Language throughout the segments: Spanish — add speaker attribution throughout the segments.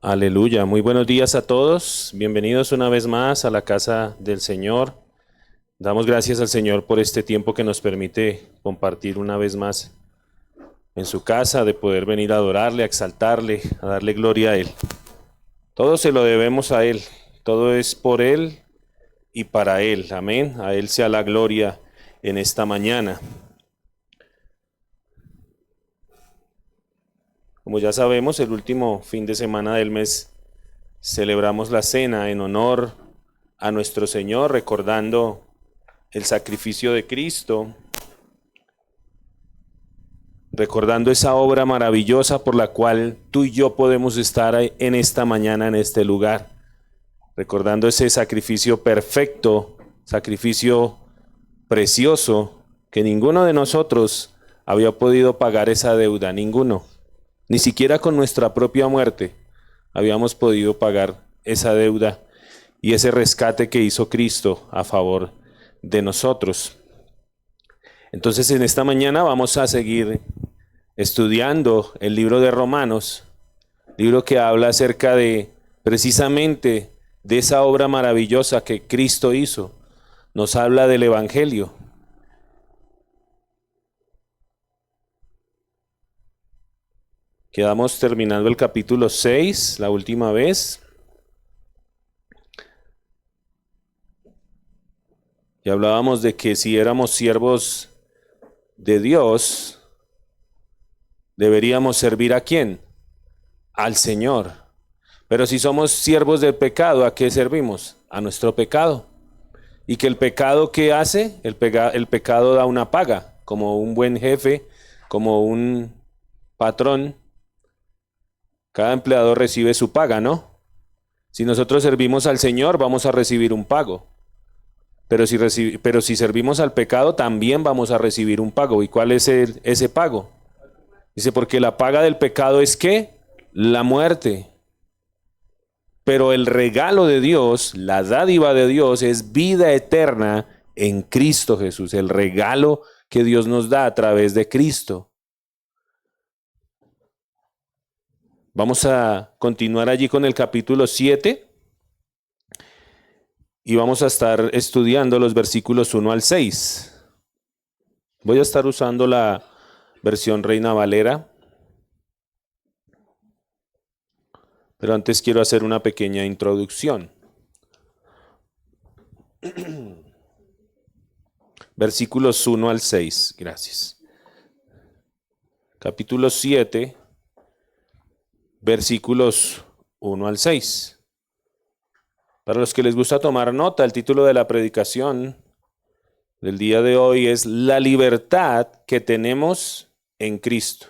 Speaker 1: Aleluya, muy buenos días a todos, bienvenidos una vez más a la casa del Señor. Damos gracias al Señor por este tiempo que nos permite compartir una vez más en su casa, de poder venir a adorarle, a exaltarle, a darle gloria a Él. Todo se lo debemos a Él, todo es por Él y para Él, amén. A Él sea la gloria en esta mañana. Como ya sabemos, el último fin de semana del mes celebramos la cena en honor a nuestro Señor, recordando el sacrificio de Cristo, recordando esa obra maravillosa por la cual tú y yo podemos estar en esta mañana en este lugar, recordando ese sacrificio perfecto, sacrificio precioso, que ninguno de nosotros había podido pagar esa deuda, ninguno. Ni siquiera con nuestra propia muerte habíamos podido pagar esa deuda y ese rescate que hizo Cristo a favor de nosotros. Entonces en esta mañana vamos a seguir estudiando el libro de Romanos, libro que habla acerca de precisamente de esa obra maravillosa que Cristo hizo. Nos habla del Evangelio. Quedamos terminando el capítulo 6, la última vez. Y hablábamos de que si éramos siervos de Dios, deberíamos servir ¿a quién? Al Señor. Pero si somos siervos del pecado, ¿a qué servimos? A nuestro pecado. Y que el pecado, ¿qué hace? El pecado da una paga, como un buen jefe, como un patrón. Cada empleador recibe su paga, ¿no? Si nosotros servimos al Señor, vamos a recibir un pago. Pero si servimos al pecado, también vamos a recibir un pago. ¿Y cuál es ese pago? Dice, porque la paga del pecado es ¿qué? La muerte. Pero el regalo de Dios, la dádiva de Dios, es vida eterna en Cristo Jesús. El regalo que Dios nos da a través de Cristo. Vamos a continuar allí con el capítulo 7 y vamos a estar estudiando los versículos 1 al 6. Voy a estar usando la versión Reina Valera, pero antes quiero hacer una pequeña introducción. Versículos 1 al 6, gracias. Capítulo 7, versículos 1 al 6. Para los que les gusta tomar nota, el título de la predicación del día de hoy es La libertad que tenemos en Cristo.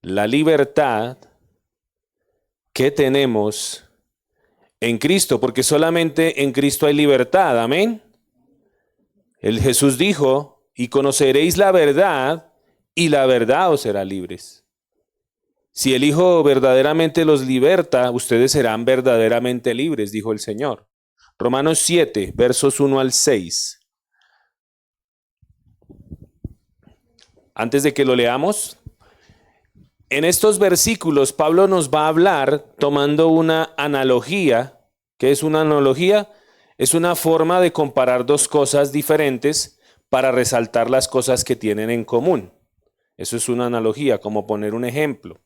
Speaker 1: La libertad que tenemos en Cristo, porque solamente en Cristo hay libertad, amén. El Jesús dijo, y conoceréis la verdad, y la verdad os hará libres. Si el Hijo verdaderamente los liberta, ustedes serán verdaderamente libres, dijo el Señor. Romanos 7, versos 1 al 6. Antes de que lo leamos, en estos versículos Pablo nos va a hablar tomando una analogía. ¿Qué es una analogía? Es una forma de comparar dos cosas diferentes para resaltar las cosas que tienen en común. Eso es una analogía, como poner un ejemplo.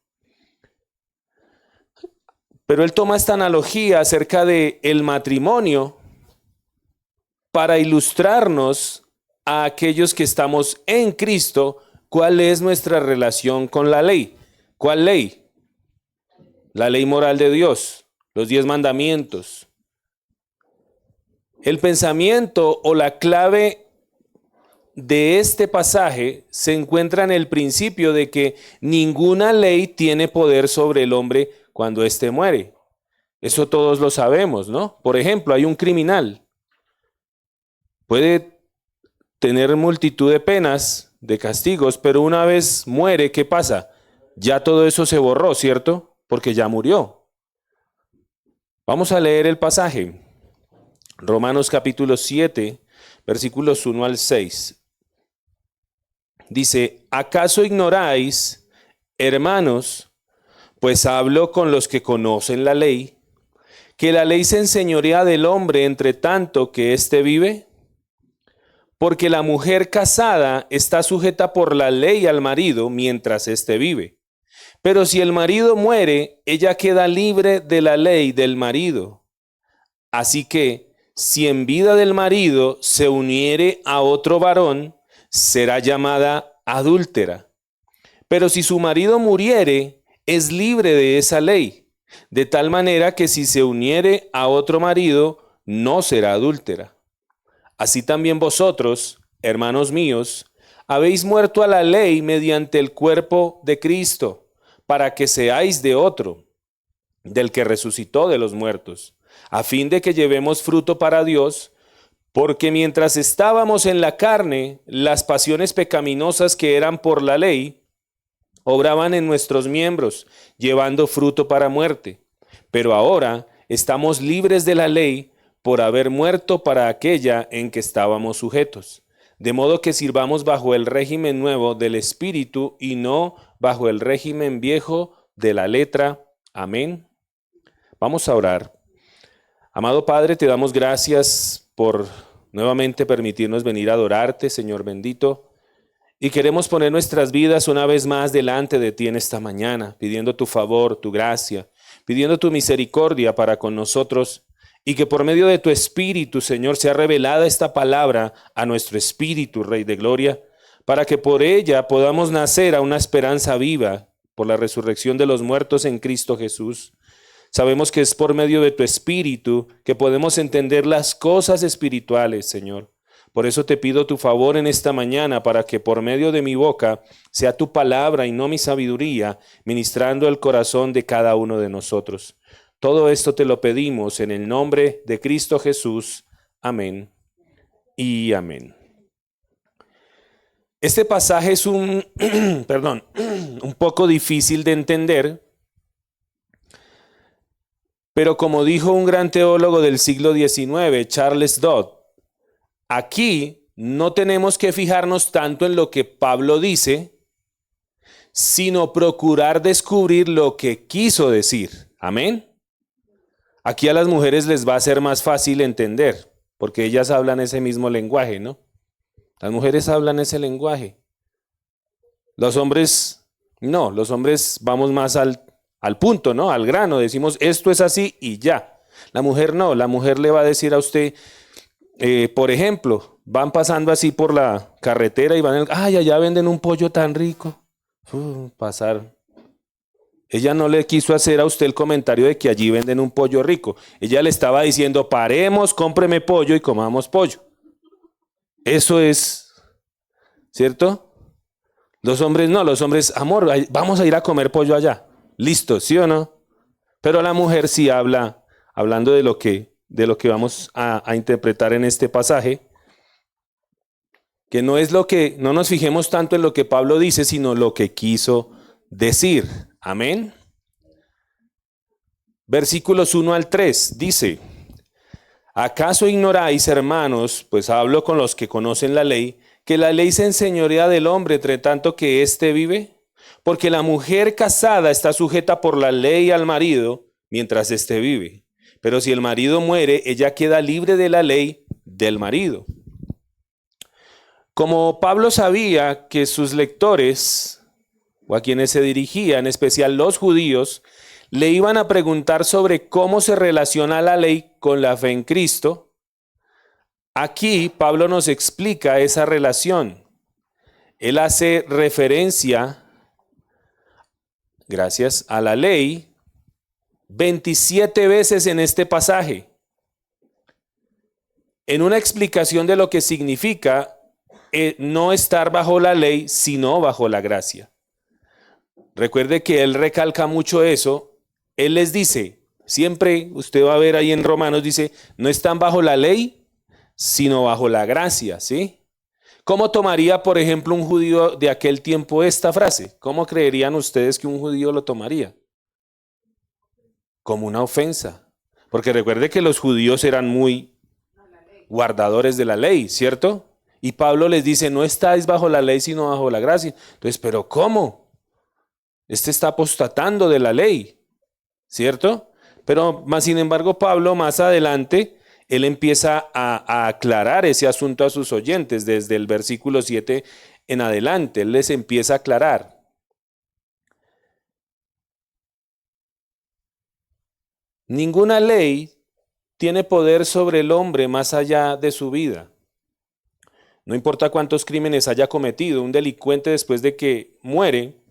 Speaker 1: Pero él toma esta analogía acerca de el matrimonio para ilustrarnos a aquellos que estamos en Cristo cuál es nuestra relación con la ley. ¿Cuál ley? La ley moral de Dios, los 10 mandamientos. El pensamiento o la clave de este pasaje se encuentra en el principio de que ninguna ley tiene poder sobre el hombre cuando éste muere. Eso todos lo sabemos, ¿no? Por ejemplo, hay un criminal. Puede tener multitud de penas, de castigos, pero una vez muere, ¿qué pasa? Ya todo eso se borró, ¿cierto? Porque ya murió. Vamos a leer el pasaje. Romanos capítulo 7, versículos 1 al 6. Dice, ¿acaso ignoráis, hermanos, Pues hablo con los que conocen la ley, que la ley se enseñorea del hombre entre tanto que éste vive, porque la mujer casada está sujeta por la ley al marido mientras éste vive. Pero si el marido muere, ella queda libre de la ley del marido. Así que, si en vida del marido se uniere a otro varón, será llamada adúltera. Pero si su marido muriere, es libre de esa ley, de tal manera que si se uniere a otro marido, no será adúltera. Así también vosotros, hermanos míos, habéis muerto a la ley mediante el cuerpo de Cristo, para que seáis de otro, del que resucitó de los muertos, a fin de que llevemos fruto para Dios, porque mientras estábamos en la carne, las pasiones pecaminosas que eran por la ley, obraban en nuestros miembros, llevando fruto para muerte. Pero ahora estamos libres de la ley por haber muerto para aquella en que estábamos sujetos. De modo que sirvamos bajo el régimen nuevo del Espíritu y no bajo el régimen viejo de la letra. Amén. Vamos a orar. Amado Padre, te damos gracias por nuevamente permitirnos venir a adorarte, Señor bendito. Y queremos poner nuestras vidas una vez más delante de ti en esta mañana, pidiendo tu favor, tu gracia, pidiendo tu misericordia para con nosotros y que por medio de tu Espíritu, Señor, sea revelada esta palabra a nuestro espíritu, Rey de Gloria, para que por ella podamos nacer a una esperanza viva por la resurrección de los muertos en Cristo Jesús. Sabemos que es por medio de tu Espíritu que podemos entender las cosas espirituales, Señor. Por eso te pido tu favor en esta mañana para que por medio de mi boca sea tu palabra y no mi sabiduría, ministrando el corazón de cada uno de nosotros. Todo esto te lo pedimos en el nombre de Cristo Jesús. Amén y amén. Este pasaje es un poco difícil de entender, pero como dijo un gran teólogo del siglo XIX, Charles Dodd, aquí no tenemos que fijarnos tanto en lo que Pablo dice, sino procurar descubrir lo que quiso decir. Amén. Aquí a las mujeres les va a ser más fácil entender, porque ellas hablan ese mismo lenguaje, ¿no? Las mujeres hablan ese lenguaje. Los hombres, no, los hombres vamos más al punto, ¿no? Al grano, decimos esto es así y ya. La mujer no, la mujer le va a decir a usted, por ejemplo, van pasando así por la carretera y van, ay, allá venden un pollo tan rico. Pasar. Ella no le quiso hacer a usted el comentario de que allí venden un pollo rico. Ella le estaba diciendo, paremos, cómpreme pollo y comamos pollo. Eso es, ¿cierto? Los hombres no, los hombres, amor, vamos a ir a comer pollo allá. Listo, ¿sí o no? Pero la mujer sí habla, hablando de lo que vamos a interpretar en este pasaje, que no es no nos fijemos tanto en lo que Pablo dice, sino lo que quiso decir. Amén. Versículos 1 al 3 dice, ¿acaso ignoráis, hermanos, pues hablo con los que conocen la ley, que la ley se enseñorea del hombre entre tanto que éste vive? Porque la mujer casada está sujeta por la ley al marido mientras éste vive. Pero si el marido muere, ella queda libre de la ley del marido. Como Pablo sabía que sus lectores, o a quienes se dirigía, en especial los judíos, le iban a preguntar sobre cómo se relaciona la ley con la fe en Cristo, aquí Pablo nos explica esa relación. Él hace referencia, gracias a la ley, 27 veces en este pasaje, en una explicación de lo que significa no estar bajo la ley, sino bajo la gracia. Recuerde que él recalca mucho eso. Él les dice, siempre usted va a ver ahí en Romanos, dice, no están bajo la ley, sino bajo la gracia, ¿sí? ¿Cómo tomaría, por ejemplo, un judío de aquel tiempo esta frase? ¿Cómo creerían ustedes que un judío lo tomaría? Como una ofensa. Porque recuerde que los judíos eran muy guardadores de la ley, ¿cierto? Y Pablo les dice, no estáis bajo la ley, sino bajo la gracia. Entonces, ¿pero cómo? Este está apostatando de la ley, ¿cierto? Pero más sin embargo, Pablo más adelante, él empieza a aclarar ese asunto a sus oyentes desde el versículo 7 en adelante. Él les empieza a aclarar. Ninguna ley tiene poder sobre el hombre más allá de su vida. No importa cuántos crímenes haya cometido, un delincuente después de que muere,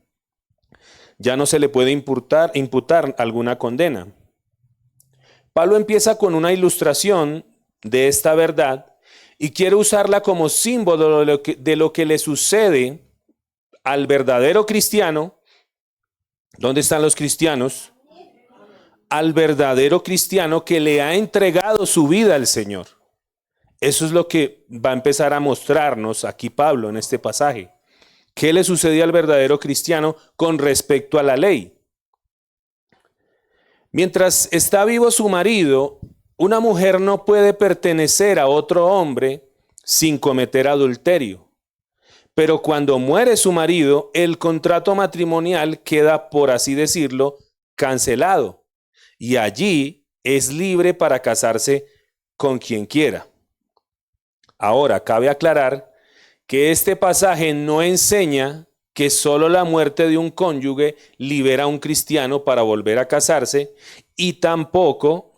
Speaker 1: ya no se le puede imputar alguna condena. Pablo empieza con una ilustración de esta verdad y quiere usarla como símbolo de lo que le sucede al verdadero cristiano. ¿Dónde están los cristianos? Al verdadero cristiano que le ha entregado su vida al Señor. Eso es lo que va a empezar a mostrarnos aquí Pablo en este pasaje. ¿Qué le sucedió al verdadero cristiano con respecto a la ley? Mientras está vivo su marido, una mujer no puede pertenecer a otro hombre sin cometer adulterio. Pero cuando muere su marido, el contrato matrimonial queda, por así decirlo, cancelado. Y allí es libre para casarse con quien quiera. Ahora, cabe aclarar que este pasaje no enseña que solo la muerte de un cónyuge libera a un cristiano para volver a casarse, y tampoco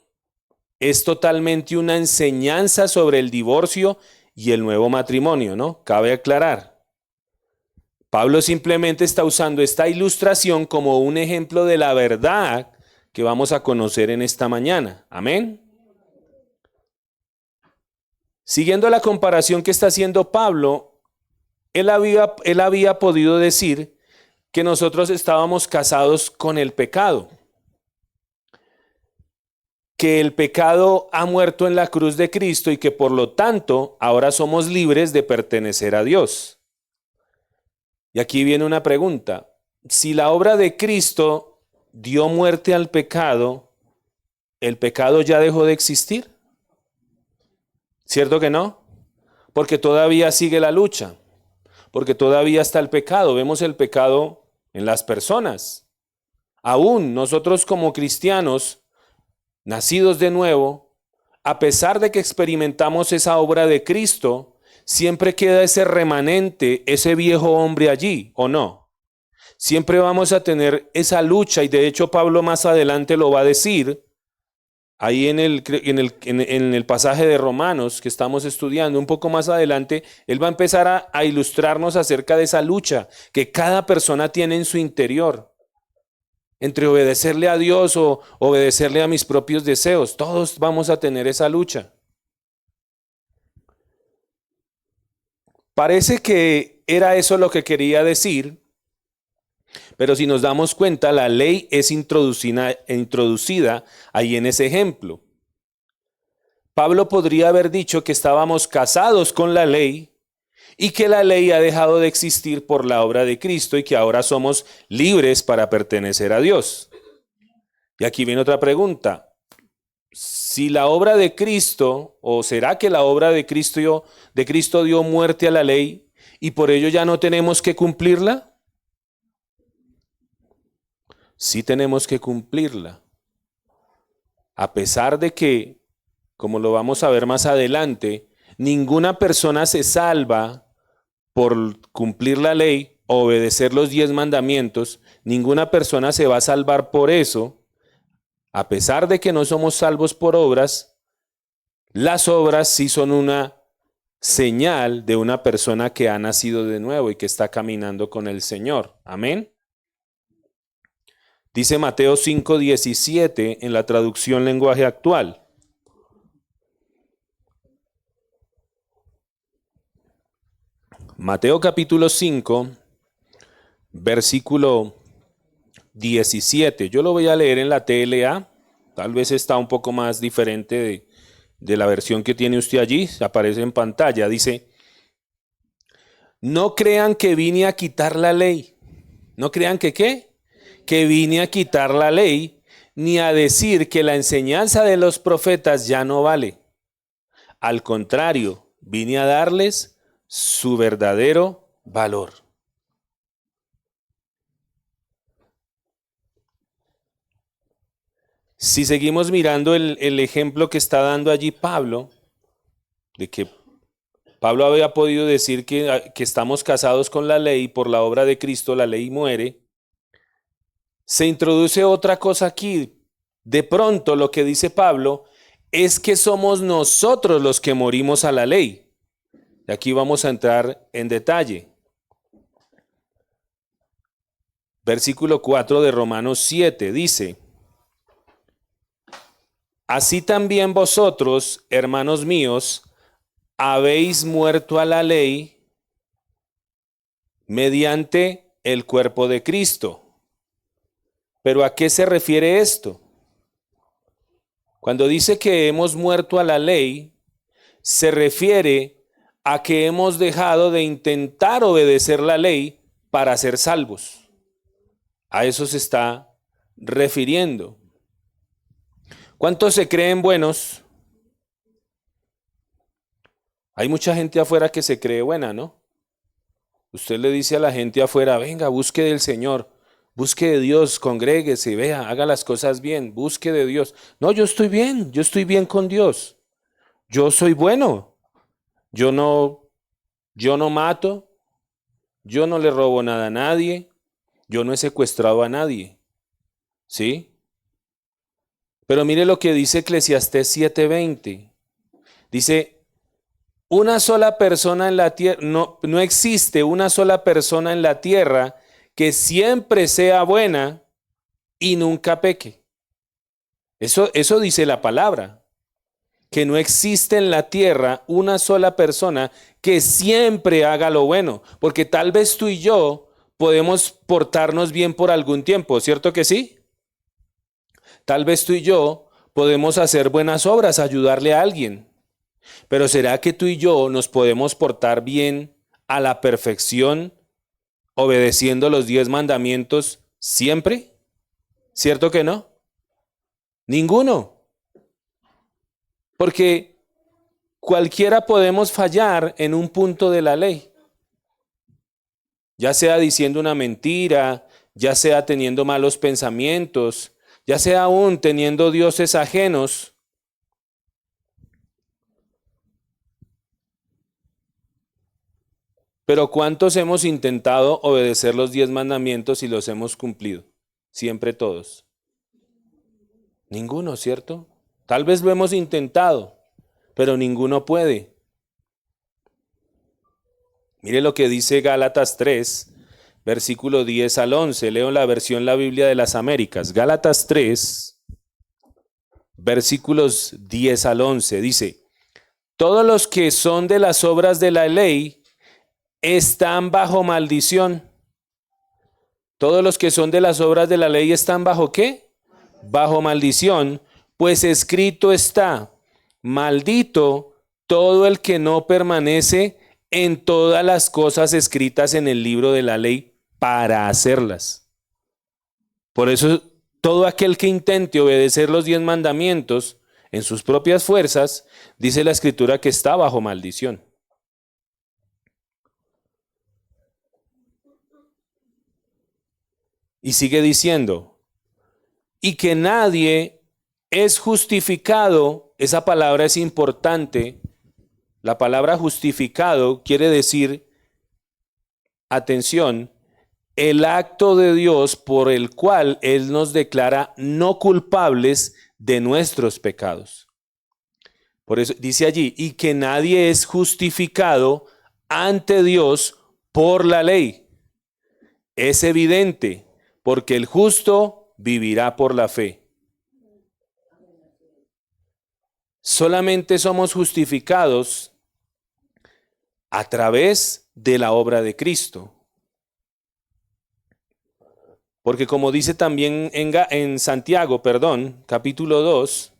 Speaker 1: es totalmente una enseñanza sobre el divorcio y el nuevo matrimonio, ¿no? Cabe aclarar. Pablo simplemente está usando esta ilustración como un ejemplo de la verdad que vamos a conocer en esta mañana. Amén. Siguiendo la comparación que está haciendo Pablo, él había podido decir que nosotros estábamos casados con el pecado, que el pecado ha muerto en la cruz de Cristo y que por lo tanto ahora somos libres de pertenecer a Dios. Y aquí viene una pregunta. Si la obra de Cristo dio muerte al pecado, ¿el pecado ya dejó de existir? ¿Cierto que no? Porque todavía sigue la lucha, porque todavía está el pecado. Vemos el pecado en las personas. Aún nosotros como cristianos, nacidos de nuevo, a pesar de que experimentamos esa obra de Cristo, siempre queda ese remanente, ese viejo hombre allí, ¿o no? Siempre vamos a tener esa lucha, y de hecho Pablo más adelante lo va a decir, ahí en el pasaje de Romanos que estamos estudiando, un poco más adelante, él va a empezar a ilustrarnos acerca de esa lucha que cada persona tiene en su interior, entre obedecerle a Dios o obedecerle a mis propios deseos. Todos vamos a tener esa lucha. Parece que era eso lo que quería decir, pero si nos damos cuenta, la ley es introducida ahí en ese ejemplo. Pablo podría haber dicho que estábamos casados con la ley y que la ley ha dejado de existir por la obra de Cristo y que ahora somos libres para pertenecer a Dios. Y aquí viene otra pregunta. Si la obra de Cristo, o será que la obra de Cristo dio muerte a la ley y por ello ya no tenemos que cumplirla? Sí tenemos que cumplirla. A pesar de que, como lo vamos a ver más adelante, ninguna persona se salva por cumplir la ley, obedecer los 10 mandamientos, ninguna persona se va a salvar por eso. A pesar de que no somos salvos por obras, las obras sí son una señal de una persona que ha nacido de nuevo y que está caminando con el Señor. Amén. Dice Mateo 5:17 en la traducción lenguaje actual. Mateo capítulo 5, versículo 17. Yo lo voy a leer en la TLA. Tal vez está un poco más diferente de la versión que tiene usted allí. Aparece en pantalla. Dice, no crean que vine a quitar la ley. No crean que ¿qué? Que vine a quitar la ley, ni a decir que la enseñanza de los profetas ya no vale. Al contrario, vine a darles su verdadero valor. Si seguimos mirando el ejemplo que está dando allí Pablo, de que Pablo había podido decir que estamos casados con la ley, por la obra de Cristo la ley muere, se introduce otra cosa aquí. De pronto lo que dice Pablo es que somos nosotros los que morimos a la ley. Y aquí vamos a entrar en detalle. Versículo 4 de Romanos 7 dice: así también vosotros, hermanos míos, habéis muerto a la ley mediante el cuerpo de Cristo. ¿Pero a qué se refiere esto? Cuando dice que hemos muerto a la ley, se refiere a que hemos dejado de intentar obedecer la ley para ser salvos. A eso se está refiriendo. ¿Cuántos se creen buenos? Hay mucha gente afuera que se cree buena, ¿no? Usted le dice a la gente afuera: venga, busque del Señor, busque de Dios, congréguese, vea, haga las cosas bien, busque de Dios. No, yo estoy bien con Dios. Yo soy bueno. Yo no mato, yo no le robo nada a nadie, yo no he secuestrado a nadie. ¿Sí? Pero mire lo que dice Eclesiastés 7:20. Dice: una sola persona en la tierra, no existe una sola persona en la tierra que siempre sea buena y nunca peque. Eso dice la palabra, que no existe en la tierra una sola persona que siempre haga lo bueno, porque tal vez tú y yo podemos portarnos bien por algún tiempo, ¿cierto que sí? Tal vez tú y yo podemos hacer buenas obras, ayudarle a alguien. Pero ¿será que tú y yo nos podemos portar bien a la perfección, obedeciendo los 10 mandamientos siempre? ¿Cierto que no? Ninguno. Porque cualquiera podemos fallar en un punto de la ley. Ya sea diciendo una mentira, ya sea teniendo malos pensamientos, ya sea aún teniendo dioses ajenos. Pero ¿cuántos hemos intentado obedecer los 10 mandamientos y los hemos cumplido? Siempre todos. Ninguno, ¿cierto? Tal vez lo hemos intentado, pero ninguno puede. Mire lo que dice Gálatas 3, versículo 10 al 11. Leo la versión La Biblia de las Américas. Gálatas 3, versículos 10 al 11. Dice: todos los que son de las obras de la ley están bajo maldición. Todos los que son de las obras de la ley están bajo ¿qué? Bajo maldición, pues escrito está: maldito todo el que no permanece en todas las cosas escritas en el libro de la ley para hacerlas. Por eso, todo aquel que intente obedecer los 10 mandamientos en sus propias fuerzas, dice la Escritura que está bajo maldición. Y sigue diciendo: y que nadie es justificado. Esa palabra es importante. La palabra justificado quiere decir, atención, el acto de Dios por el cual Él nos declara no culpables de nuestros pecados. Por eso dice allí: y que nadie es justificado ante Dios por la ley. Es evidente, porque el justo vivirá por la fe. Solamente somos justificados a través de la obra de Cristo. Porque como dice también en Santiago, capítulo 2,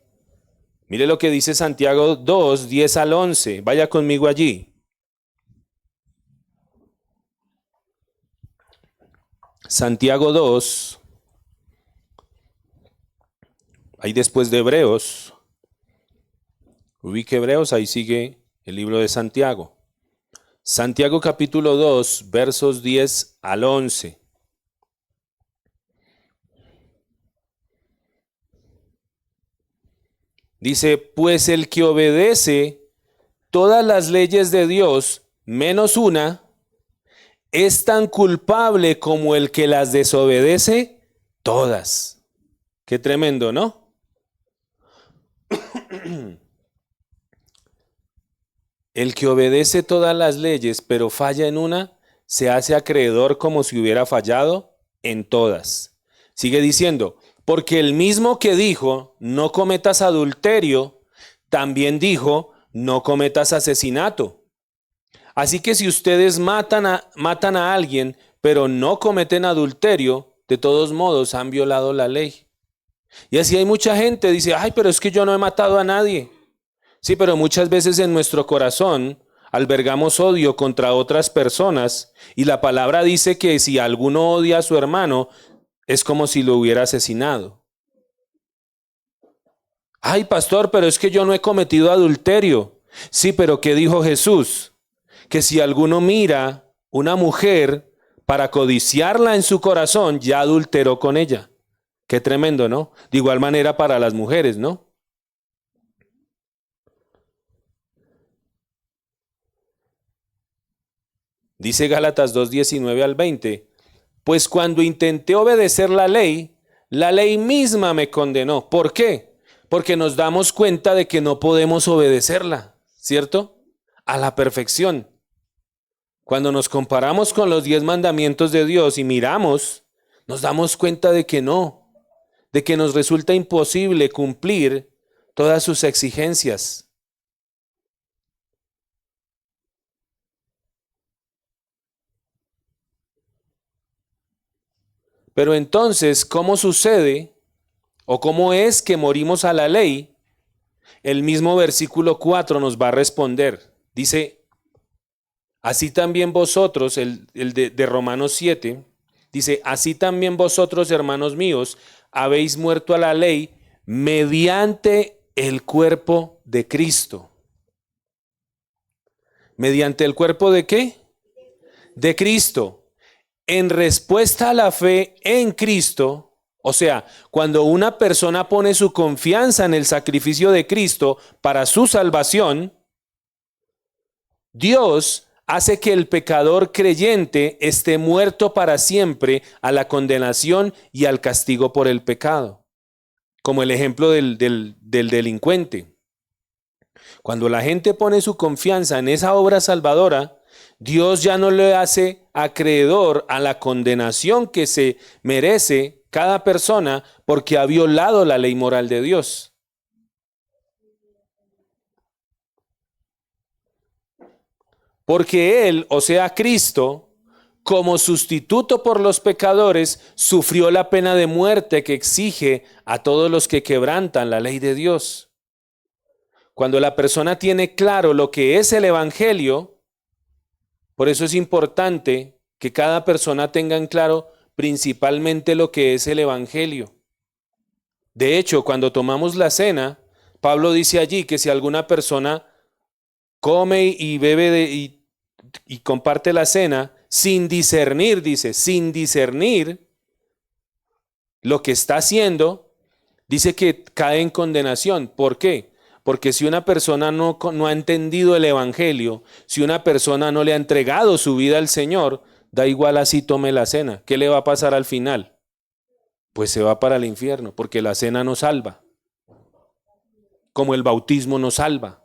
Speaker 1: mire lo que dice Santiago 2, 10 al 11. Vaya conmigo allí. Santiago 2, ahí después de Hebreos. Ubique Hebreos, ahí sigue el libro de Santiago. Santiago capítulo 2, versos 10 al 11. Dice, pues el que obedece todas las leyes de Dios, menos una, es tan culpable como el que las desobedece todas. Qué tremendo, ¿no? El que obedece todas las leyes, pero falla en una, se hace acreedor como si hubiera fallado en todas. Sigue diciendo, porque el mismo que dijo, no cometas adulterio, también dijo, no cometas asesinato. Así que si ustedes matan a alguien, pero no cometen adulterio, de todos modos han violado la ley. Y así hay mucha gente, dice, ay, pero es que yo no he matado a nadie. Sí, pero muchas veces en nuestro corazón albergamos odio contra otras personas y la palabra dice que si alguno odia a su hermano, es como si lo hubiera asesinado. Ay, pastor, pero es que yo no he cometido adulterio. Sí, pero ¿qué dijo Jesús? Que si alguno mira una mujer para codiciarla en su corazón, ya adulteró con ella. Qué tremendo, ¿no? De igual manera para las mujeres, ¿no? Dice Gálatas 2:19 al 20, pues cuando intenté obedecer la ley misma me condenó. ¿Por qué? Porque nos damos cuenta de que no podemos obedecerla, ¿cierto? A la perfección. Cuando nos comparamos con los 10 mandamientos de Dios y miramos, nos damos cuenta de que no, de que nos resulta imposible cumplir todas sus exigencias. Pero entonces, ¿cómo sucede o cómo es que morimos a la ley? El mismo versículo 4 nos va a responder. Dice, así también vosotros, el de Romanos 7, dice, así también vosotros, hermanos míos, habéis muerto a la ley mediante el cuerpo de Cristo. ¿Mediante el cuerpo de qué? De Cristo. En respuesta a la fe en Cristo, o sea, cuando una persona pone su confianza en el sacrificio de Cristo para su salvación, Dios hace que el pecador creyente esté muerto para siempre a la condenación y al castigo por el pecado, como el ejemplo del delincuente. Cuando la gente pone su confianza en esa obra salvadora, Dios ya no le hace acreedor a la condenación que se merece cada persona porque ha violado la ley moral de Dios. Porque Él, o sea, Cristo, como sustituto por los pecadores, sufrió la pena de muerte que exige a todos los que quebrantan la ley de Dios. Cuando la persona tiene claro lo que es el Evangelio, por eso es importante que cada persona tenga en claro principalmente lo que es el Evangelio. De hecho, cuando tomamos la cena, Pablo dice allí que si alguna persona come y bebe y comparte la cena sin discernir, dice, sin discernir lo que está haciendo, dice que cae en condenación. ¿Por qué? Porque si una persona no ha entendido el Evangelio, si una persona no le ha entregado su vida al Señor, da igual así tome la cena. ¿Qué le va a pasar al final? Pues se va para el infierno, porque la cena no salva, como el bautismo no salva.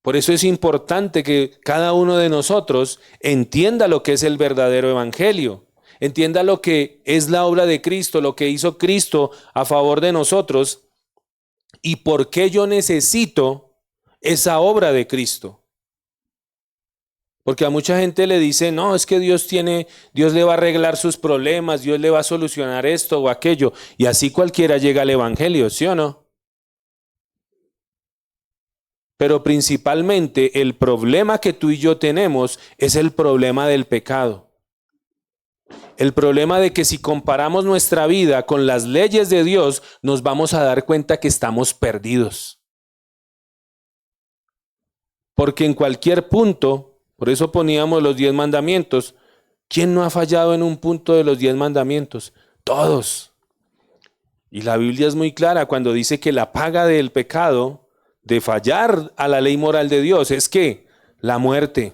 Speaker 1: Por eso es importante que cada uno de nosotros entienda lo que es el verdadero Evangelio, entienda lo que es la obra de Cristo, lo que hizo Cristo a favor de nosotros y por qué yo necesito esa obra de Cristo. Porque a mucha gente le dice, no, es que Dios le va a arreglar sus problemas, Dios le va a solucionar esto o aquello, y así cualquiera llega al Evangelio, ¿sí o no? Pero principalmente el problema que tú y yo tenemos es el problema del pecado. El problema de que si comparamos nuestra vida con las leyes de Dios, nos vamos a dar cuenta que estamos perdidos. Porque en cualquier punto, por eso poníamos los 10 mandamientos, ¿quién no ha fallado en un punto de los 10 mandamientos? Todos. Y la Biblia es muy clara cuando dice que la paga del pecado, de fallar a la ley moral de Dios, es que la muerte.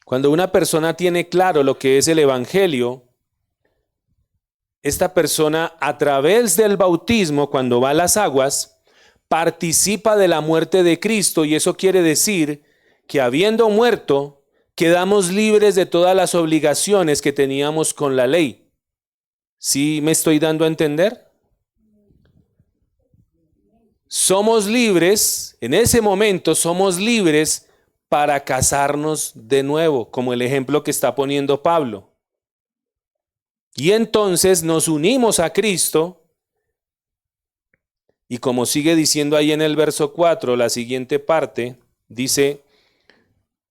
Speaker 1: Cuando una persona tiene claro lo que es el Evangelio, esta persona a través del bautismo, cuando va a las aguas, participa de la muerte de Cristo, y eso quiere decir que habiendo muerto, quedamos libres de todas las obligaciones que teníamos con la ley. ¿Sí me estoy dando a entender? Somos libres, en ese momento somos libres para casarnos de nuevo, como el ejemplo que está poniendo Pablo. Y entonces nos unimos a Cristo, y como sigue diciendo ahí en el verso 4, la siguiente parte, dice: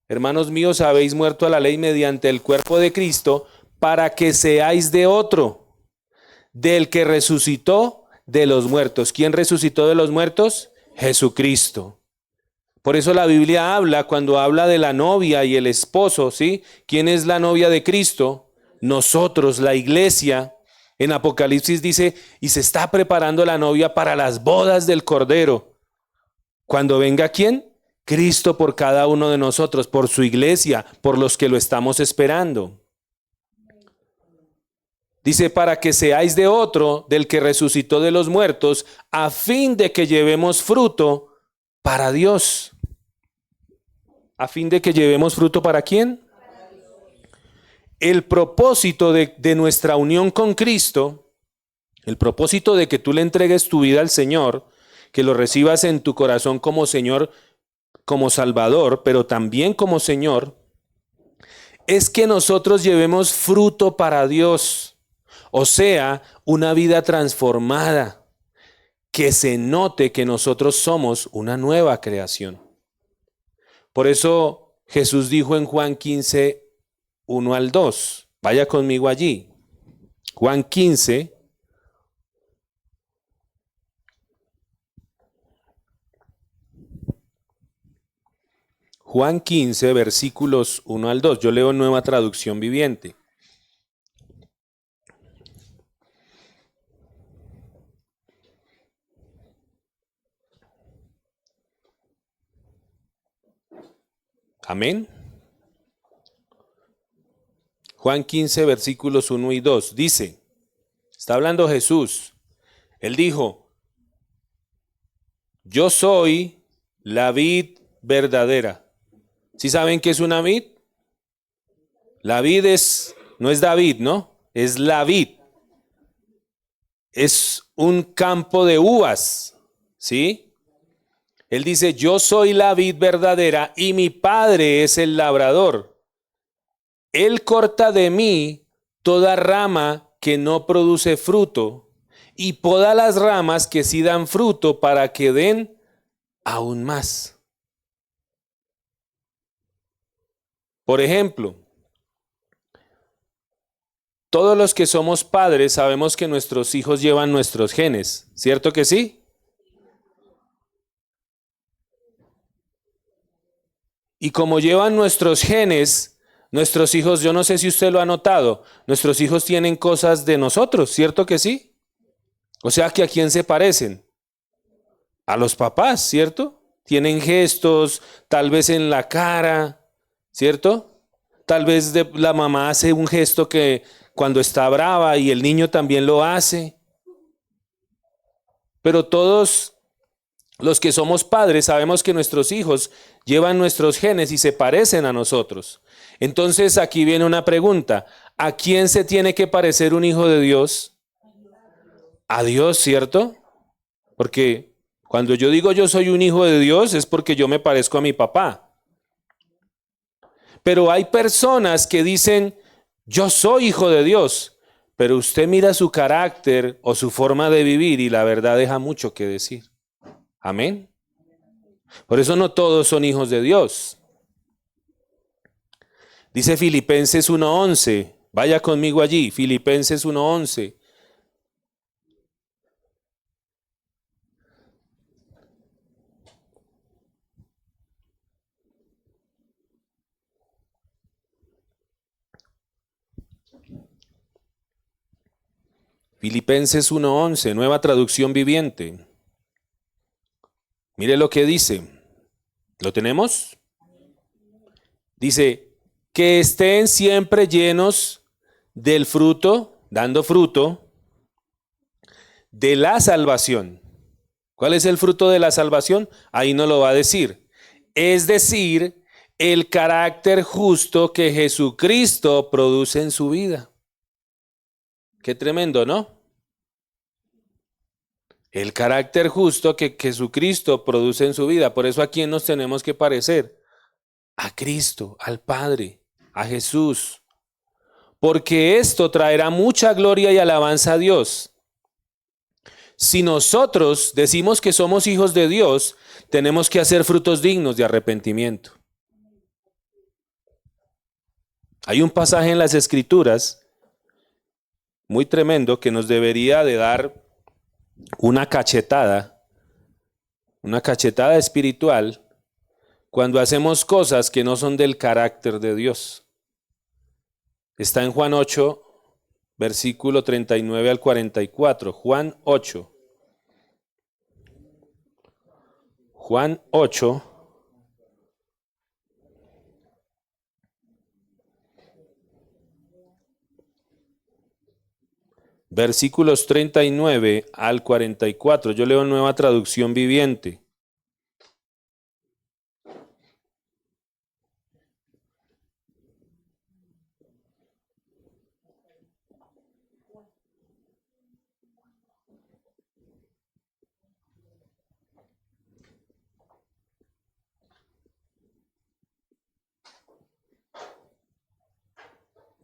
Speaker 1: hermanos míos, habéis muerto a la ley mediante el cuerpo de Cristo, para que seáis de otro, del que resucitó de los muertos. ¿Quién resucitó de los muertos? Jesucristo. Por eso la Biblia habla, cuando habla de la novia y el esposo, ¿sí? ¿Quién es la novia de Cristo? Nosotros, la iglesia. En Apocalipsis dice: y se está preparando la novia para las bodas del Cordero. Cuando venga, ¿quién? Cristo, por cada uno de nosotros, por su iglesia, por los que lo estamos esperando. Dice: para que seáis de otro, del que resucitó de los muertos, a fin de que llevemos fruto para Dios. ¿A fin de que llevemos fruto para quién? El propósito de nuestra unión con Cristo, el propósito de que tú le entregues tu vida al Señor, que lo recibas en tu corazón como Señor, como Salvador, pero también como Señor, es que nosotros llevemos fruto para Dios. O sea, una vida transformada, que se note que nosotros somos una nueva creación. Por eso Jesús dijo en Juan 15, 1 al 2. Vaya conmigo allí. Juan 15. Juan 15, versículos 1 al 2. Yo leo Nueva Traducción Viviente. Amén. Juan 15, versículos 1 y 2. Dice, está hablando Jesús. Él dijo: yo soy la vid verdadera. ¿Sí saben qué es una vid? La vid no es David, ¿no? Es la vid. Es un campo de uvas, ¿sí? Él dice: yo soy la vid verdadera y mi Padre es el labrador. Él corta de mí toda rama que no produce fruto y poda las ramas que sí dan fruto, para que den aún más. Por ejemplo, todos los que somos padres sabemos que nuestros hijos llevan nuestros genes, ¿cierto que sí? Y como llevan nuestros genes, nuestros hijos, yo no sé si usted lo ha notado, nuestros hijos tienen cosas de nosotros, ¿cierto que sí? O sea, que ¿a quién se parecen? A los papás, ¿cierto? Tienen gestos, tal vez en la cara, ¿cierto? Tal vez la mamá hace un gesto que cuando está brava, y el niño también lo hace. Pero todos los que somos padres sabemos que nuestros hijos llevan nuestros genes y se parecen a nosotros. Entonces aquí viene una pregunta: ¿a quién se tiene que parecer un hijo de Dios? A Dios, ¿cierto? Porque cuando yo digo yo soy un hijo de Dios, es porque yo me parezco a mi papá. Pero hay personas que dicen: yo soy hijo de Dios, pero usted mira su carácter o su forma de vivir y la verdad deja mucho que decir. Amén. Por eso no todos son hijos de Dios. Dice Filipenses 1:11. Vaya conmigo allí, Filipenses 1:11. Filipenses 1:11, nueva traducción viviente. Mire lo que dice. ¿Lo tenemos? Dice, que estén siempre llenos del fruto, dando fruto, de la salvación. ¿Cuál es el fruto de la salvación? Ahí no lo va a decir. Es decir, el carácter justo que Jesucristo produce en su vida. Qué tremendo, ¿no? El carácter justo que Jesucristo produce en su vida. Por eso, ¿a quién nos tenemos que parecer? A Cristo, al Padre, a Jesús. Porque esto traerá mucha gloria y alabanza a Dios. Si nosotros decimos que somos hijos de Dios, tenemos que hacer frutos dignos de arrepentimiento. Hay un pasaje en las Escrituras muy tremendo que nos debería de dar una cachetada espiritual cuando hacemos cosas que no son del carácter de Dios. Está en Juan 8, versículo 39 al 44. Juan 8. Juan 8. Versículos 39 al 44. Yo leo nueva traducción viviente.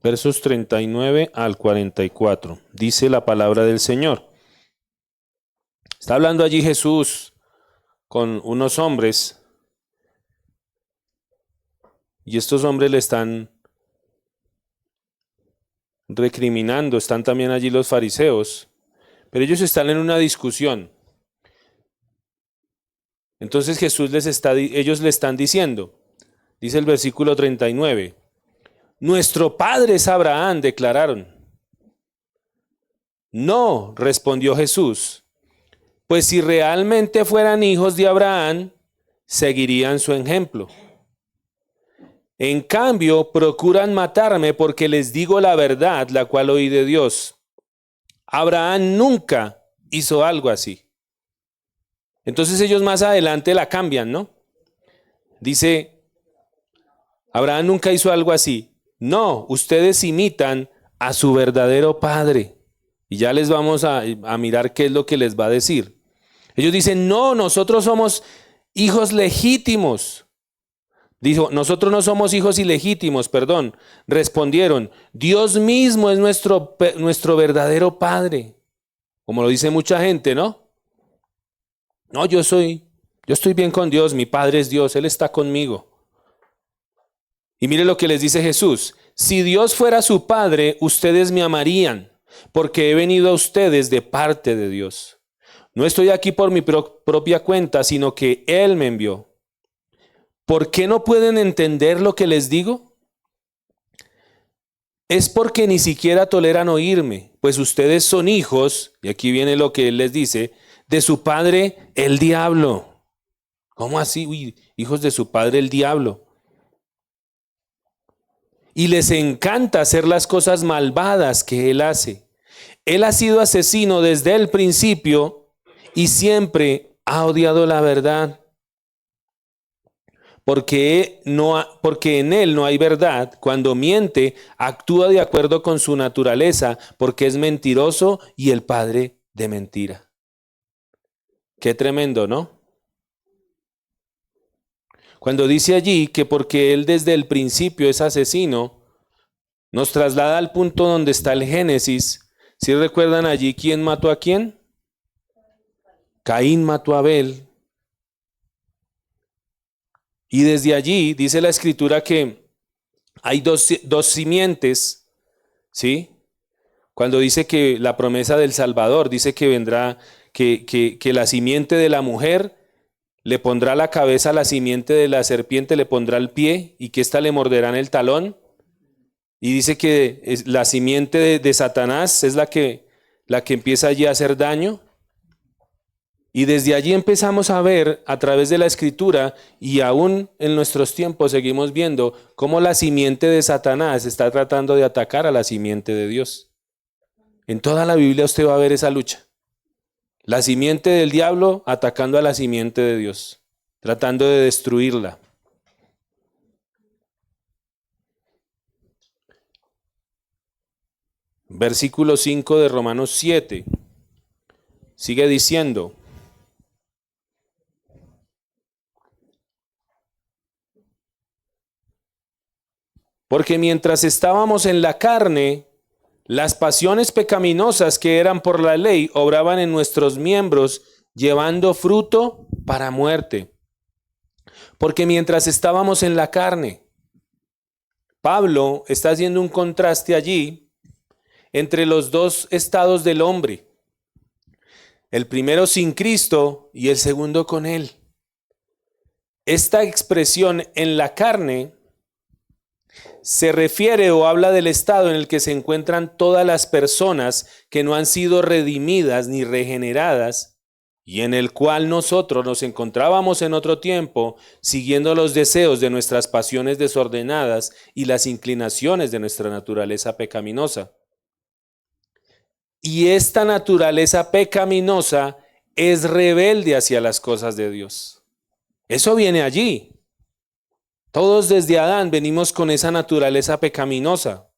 Speaker 1: Versos 39 al 44. Dice la palabra del Señor. Está hablando allí Jesús con unos hombres. Y estos hombres le están recriminando. Están también allí los fariseos. Pero ellos están en una discusión. Entonces ellos le están diciendo. Dice el versículo 39. Nuestro padre es Abraham, declararon. No, respondió Jesús, pues si realmente fueran hijos de Abraham, seguirían su ejemplo. En cambio, procuran matarme porque les digo la verdad, la cual oí de Dios. Abraham nunca hizo algo así. Entonces ellos más adelante la cambian, ¿no? Dice, Abraham nunca hizo algo así. No, ustedes imitan a su verdadero padre. Y ya les vamos a mirar qué es lo que les va a decir. Ellos dicen, no, nosotros somos hijos legítimos. Dijo, nosotros no somos hijos ilegítimos, perdón. Respondieron, Dios mismo es nuestro verdadero padre. Como lo dice mucha gente, ¿no? No, yo estoy bien con Dios, mi padre es Dios, Él está conmigo. Y mire lo que les dice Jesús. Si Dios fuera su Padre, ustedes me amarían, porque he venido a ustedes de parte de Dios. No estoy aquí por mi propia cuenta, sino que Él me envió. ¿Por qué no pueden entender lo que les digo? Es porque ni siquiera toleran oírme, pues ustedes son hijos, y aquí viene lo que Él les dice, de su padre el diablo. ¿Cómo así? Uy, hijos de su padre el diablo. Y les encanta hacer las cosas malvadas que él hace. Él ha sido asesino desde el principio y siempre ha odiado la verdad. Porque en él no hay verdad. Cuando miente, actúa de acuerdo con su naturaleza, porque es mentiroso y el padre de mentira. Qué tremendo, ¿no? Cuando dice allí que porque él desde el principio es asesino, nos traslada al punto donde está el Génesis. ¿Sí recuerdan allí quién mató a quién? Caín mató a Abel. Y desde allí dice la Escritura que hay dos simientes, ¿sí? Cuando dice que la promesa del Salvador, dice que vendrá, que la simiente de la mujer le pondrá la cabeza, la simiente de la serpiente le pondrá el pie y que ésta le morderá en el talón. Y dice que la simiente de Satanás es la que la que empieza allí a hacer daño. Y desde allí empezamos a ver a través de la Escritura, y aún en nuestros tiempos seguimos viendo cómo la simiente de Satanás está tratando de atacar a la simiente de Dios. En toda la Biblia usted va a ver esa lucha. La simiente del diablo atacando a la simiente de Dios, tratando de destruirla. Versículo 5 de Romanos 7. Sigue diciendo: porque mientras estábamos en la carne, las pasiones pecaminosas que eran por la ley obraban en nuestros miembros, llevando fruto para muerte. Porque mientras estábamos en la carne, Pablo está haciendo un contraste allí entre los dos estados del hombre. El primero sin Cristo y el segundo con Él. Esta expresión en la carne se refiere o habla del estado en el que se encuentran todas las personas que no han sido redimidas ni regeneradas, y en el cual nosotros nos encontrábamos en otro tiempo, siguiendo los deseos de nuestras pasiones desordenadas y las inclinaciones de nuestra naturaleza pecaminosa. Y esta naturaleza pecaminosa es rebelde hacia las cosas de Dios. Eso viene allí. Todos desde Adán venimos con esa naturaleza pecaminosa.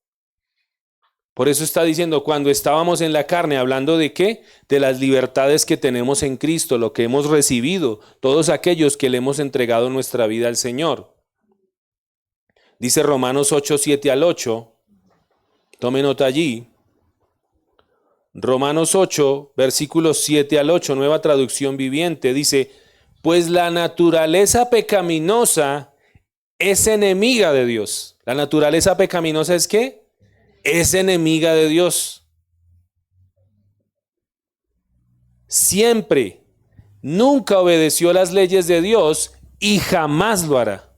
Speaker 1: Por eso está diciendo, cuando estábamos en la carne, hablando de ¿qué? De las libertades que tenemos en Cristo, lo que hemos recibido, todos aquellos que le hemos entregado nuestra vida al Señor. Dice Romanos 8, 7 al 8, tome nota allí. Romanos 8, versículos 7 al 8, Nueva Traducción Viviente, dice: pues la naturaleza pecaminosa es enemiga de Dios. ¿La naturaleza pecaminosa es qué? Es enemiga de Dios. Siempre, nunca obedeció las leyes de Dios y jamás lo hará.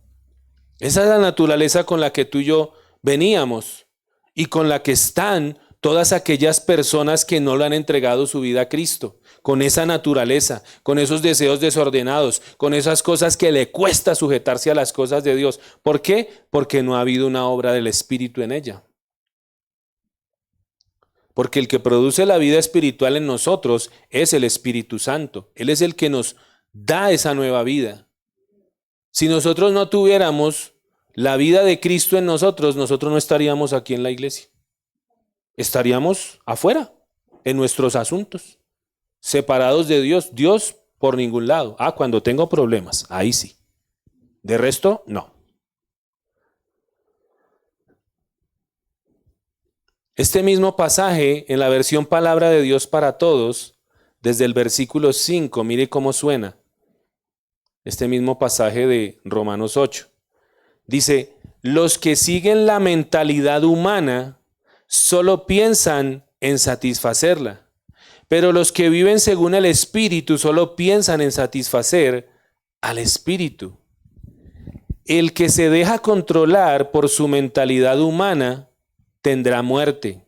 Speaker 1: Esa es la naturaleza con la que tú y yo veníamos y con la que están todas aquellas personas que no le han entregado su vida a Cristo. Con esa naturaleza, con esos deseos desordenados, con esas cosas que le cuesta sujetarse a las cosas de Dios. ¿Por qué? Porque no ha habido una obra del Espíritu en ella. Porque el que produce la vida espiritual en nosotros es el Espíritu Santo. Él es el que nos da esa nueva vida. Si nosotros no tuviéramos la vida de Cristo en nosotros, nosotros no estaríamos aquí en la iglesia. Estaríamos afuera, en nuestros asuntos, separados de Dios. Dios por ningún lado. Cuando tengo problemas, ahí sí. De resto, no. Este mismo pasaje en la versión Palabra de Dios para Todos, desde el versículo 5, mire cómo suena. Este mismo pasaje de Romanos 8. Dice: los que siguen la mentalidad humana solo piensan en satisfacerla, pero los que viven según el Espíritu solo piensan en satisfacer al Espíritu. El que se deja controlar por su mentalidad humana tendrá muerte,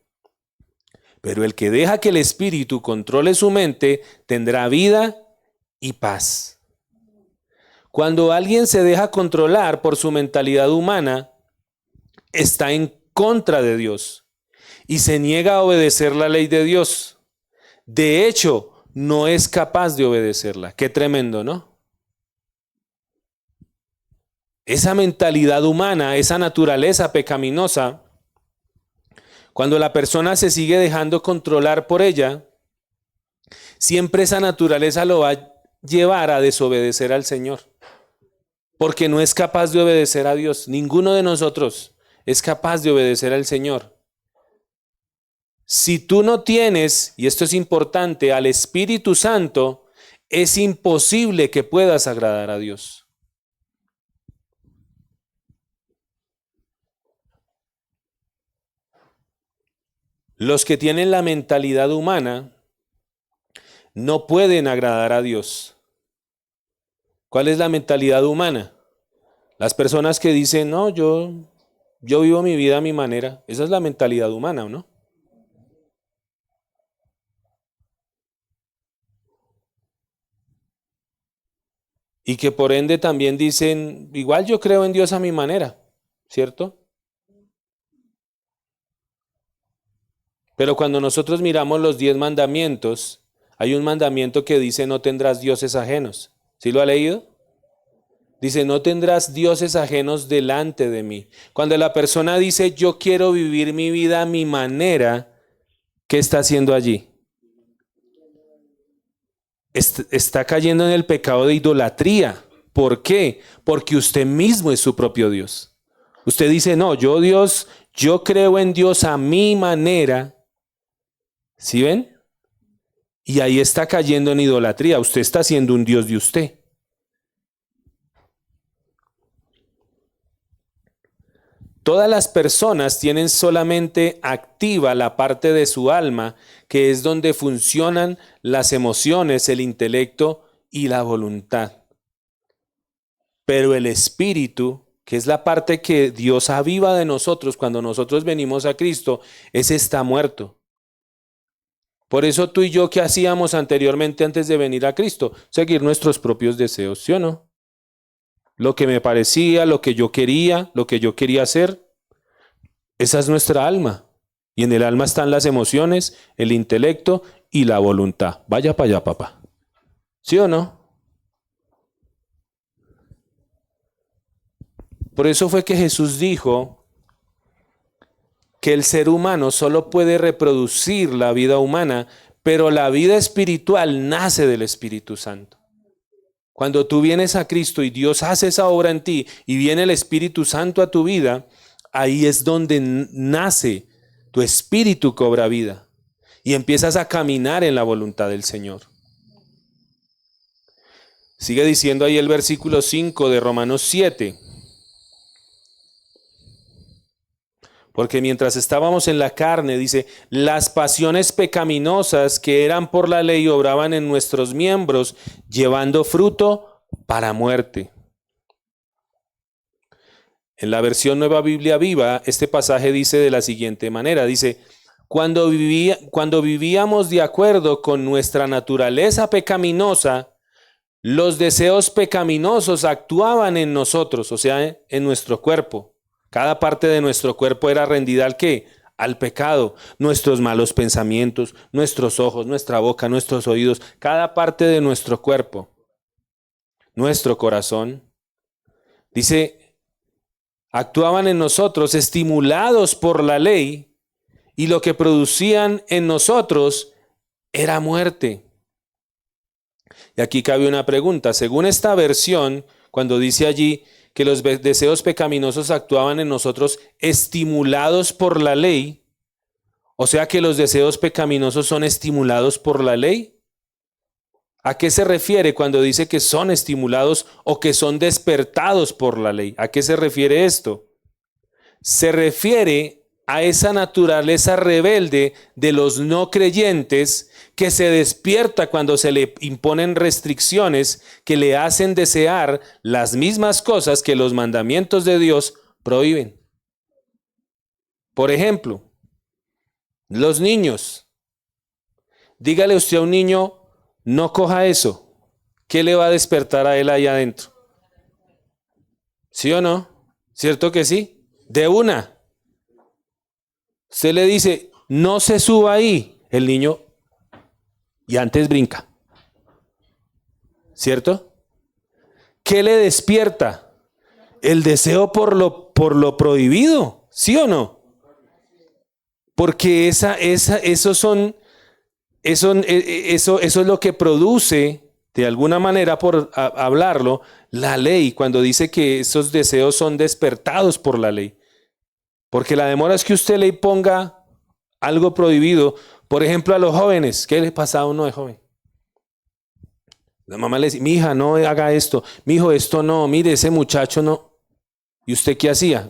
Speaker 1: pero el que deja que el Espíritu controle su mente tendrá vida y paz. Cuando alguien se deja controlar por su mentalidad humana, está en contra de Dios y se niega a obedecer la ley de Dios. De hecho, no es capaz de obedecerla. Qué tremendo, ¿no? Esa mentalidad humana, esa naturaleza pecaminosa, cuando la persona se sigue dejando controlar por ella, siempre esa naturaleza lo va a llevar a desobedecer al Señor. Porque no es capaz de obedecer a Dios. Ninguno de nosotros es capaz de obedecer al Señor. Si tú no tienes, y esto es importante, al Espíritu Santo, es imposible que puedas agradar a Dios. Los que tienen la mentalidad humana no pueden agradar a Dios. ¿Cuál es la mentalidad humana? Las personas que dicen, no, yo vivo mi vida a mi manera. Esa es la mentalidad humana, ¿o no? y que por ende también dicen, igual yo creo en Dios a mi manera, ¿cierto? Pero cuando nosotros miramos los 10 mandamientos, hay un mandamiento que dice no tendrás dioses ajenos. ¿Sí lo ha leído? Dice, no tendrás dioses ajenos delante de mí. Cuando la persona dice, yo quiero vivir mi vida a mi manera, ¿qué está haciendo allí? Está cayendo en el pecado de idolatría. ¿Por qué? Porque usted mismo es su propio Dios. Usted dice, no, yo Dios, yo creo en Dios a mi manera. ¿Sí ven? Y ahí está cayendo en idolatría. Usted está siendo un Dios de usted. Todas las personas tienen solamente activa la parte de su alma, que es donde funcionan las emociones, el intelecto y la voluntad. Pero el espíritu, que es la parte que Dios aviva de nosotros cuando nosotros venimos a Cristo, ese está muerto. Por eso tú y yo, ¿qué hacíamos anteriormente antes de venir a Cristo? Seguir nuestros propios deseos, ¿sí o no? Lo que me parecía, lo que yo quería hacer. Esa es nuestra alma. Y en el alma están las emociones, el intelecto y la voluntad. Vaya para allá, papá. ¿Sí o no? Por eso fue que Jesús dijo que el ser humano solo puede reproducir la vida humana, pero la vida espiritual nace del Espíritu Santo. Cuando tú vienes a Cristo y Dios hace esa obra en ti y viene el Espíritu Santo a tu vida, ahí es donde nace, tu espíritu cobra vida y empiezas a caminar en la voluntad del Señor. Sigue diciendo ahí el versículo 5 de Romanos 7. Porque mientras estábamos en la carne, dice, las pasiones pecaminosas que eran por la ley obraban en nuestros miembros, llevando fruto para muerte. En la versión Nueva Biblia Viva, este pasaje dice de la siguiente manera, dice, cuando vivíamos de acuerdo con nuestra naturaleza pecaminosa, los deseos pecaminosos actuaban en nosotros, o sea, en nuestro cuerpo. Cada parte de nuestro cuerpo era rendida ¿al qué? Al pecado. Nuestros malos pensamientos, nuestros ojos, nuestra boca, nuestros oídos, cada parte de nuestro cuerpo, nuestro corazón. Dice, actuaban en nosotros estimulados por la ley y lo que producían en nosotros era muerte. Y aquí cabe una pregunta. Según esta versión, cuando dice allí que los deseos pecaminosos actuaban en nosotros estimulados por la ley, o sea que los deseos pecaminosos son estimulados por la ley. ¿A qué se refiere cuando dice que son estimulados o que son despertados por la ley? ¿A qué se refiere esto? Se refiere a esa naturaleza rebelde de los no creyentes que se despierta cuando se le imponen restricciones que le hacen desear las mismas cosas que los mandamientos de Dios prohíben. Por ejemplo, los niños. Dígale usted a un niño, no coja eso. ¿Qué le va a despertar a él ahí adentro? ¿Sí o no? ¿Cierto que sí? De una. Usted le dice, no se suba ahí. El niño, y antes brinca. ¿Cierto? ¿Qué le despierta? El deseo por lo prohibido. ¿Sí o no? Porque eso es lo que produce, de alguna manera, por hablarlo, la ley, cuando dice que esos deseos son despertados por la ley. Porque la demora es que usted le ponga algo prohibido. Por ejemplo, a los jóvenes, ¿qué le pasa a uno de joven? La mamá le dice, mi hija, no haga esto. Mi hijo, esto no. Mire, ese muchacho no. ¿Y usted qué hacía?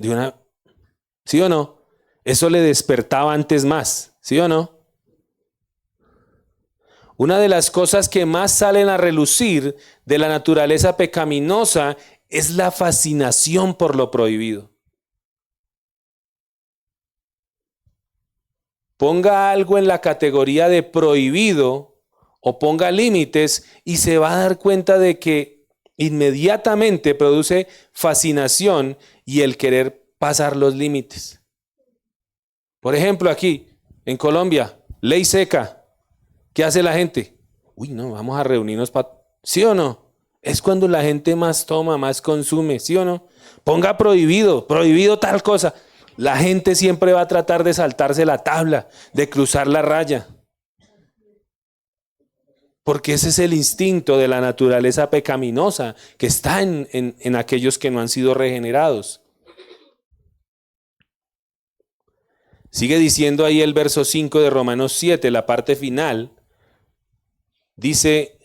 Speaker 1: ¿Sí o no? Eso le despertaba antes más. ¿Sí o no? Una de las cosas que más salen a relucir de la naturaleza pecaminosa es la fascinación por lo prohibido. Ponga algo en la categoría de prohibido o ponga límites y se va a dar cuenta de que Inmediatamente produce fascinación y el querer pasar los límites. Por ejemplo, aquí en Colombia, ley seca. ¿Qué hace la gente? Uy, no, vamos a reunirnos para... ¿Sí o no? Es cuando la gente más toma, más consume, ¿sí o no? Ponga prohibido, prohibido tal cosa. La gente siempre va a tratar de saltarse la tabla, de cruzar la raya. Porque ese es el instinto de la naturaleza pecaminosa que está en aquellos que no han sido regenerados. Sigue diciendo ahí el verso 5 de Romanos 7, la parte final. Dice,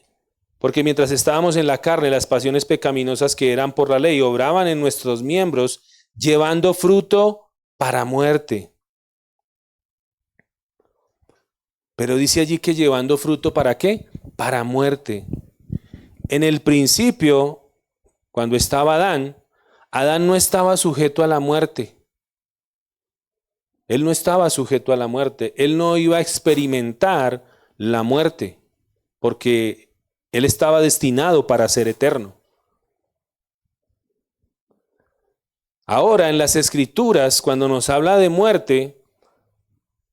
Speaker 1: porque mientras estábamos en la carne, las pasiones pecaminosas que eran por la ley obraban en nuestros miembros, llevando fruto para muerte. Pero dice allí que llevando fruto ¿para qué? Para muerte. En el principio, cuando estaba Adán, Adán no estaba sujeto a la muerte. Él no estaba sujeto a la muerte. Él no iba a experimentar la muerte, porque él estaba destinado para ser eterno. Ahora, en las Escrituras, cuando nos habla de muerte,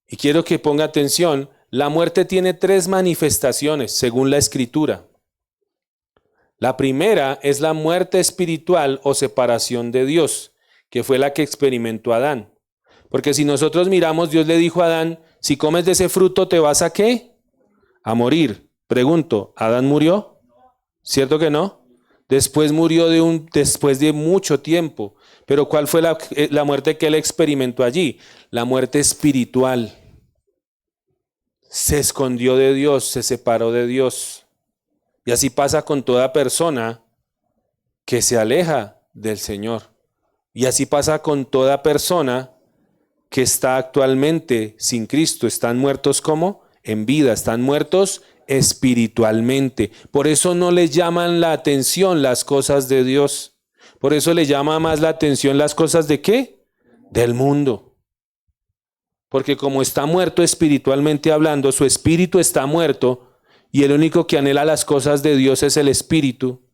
Speaker 1: y quiero que ponga atención, la muerte tiene 3 manifestaciones según la Escritura. La primera es la muerte espiritual o separación de Dios, que fue la que experimentó Adán. Porque si nosotros miramos, Dios le dijo a Adán, si comes de ese fruto, ¿te vas a qué? A morir. Pregunto, ¿Adán murió? ¿Cierto que no? Después murió después de mucho tiempo. Pero ¿cuál fue la muerte que él experimentó allí? La muerte espiritual. Se escondió de Dios, se separó de Dios. Y así pasa con toda persona que se aleja del Señor. Y así pasa con toda persona que está actualmente sin Cristo. Están muertos ¿cómo? En vida, están muertos espiritualmente. Por eso no les llaman la atención las cosas de Dios. Por eso le llama más la atención las cosas de ¿qué? Del mundo. Porque como está muerto espiritualmente hablando, su espíritu está muerto y el único que anhela las cosas de Dios es el espíritu.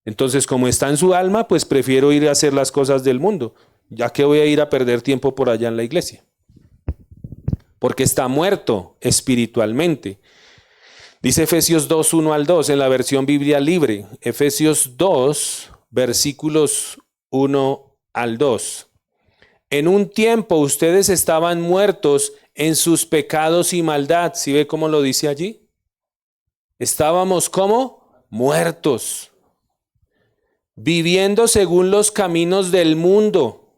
Speaker 1: Entonces, como está en su alma, pues prefiero ir a hacer las cosas del mundo, ya que voy a ir a perder tiempo por allá en la iglesia. Porque está muerto espiritualmente. Dice Efesios 2, 1 al 2 en la versión Biblia libre. Efesios 2, versículos 1 al 2. En un tiempo ustedes estaban muertos en sus pecados y maldad. ¿Sí ve cómo lo dice allí? Estábamos ¿cómo? Muertos. Viviendo según los caminos del mundo,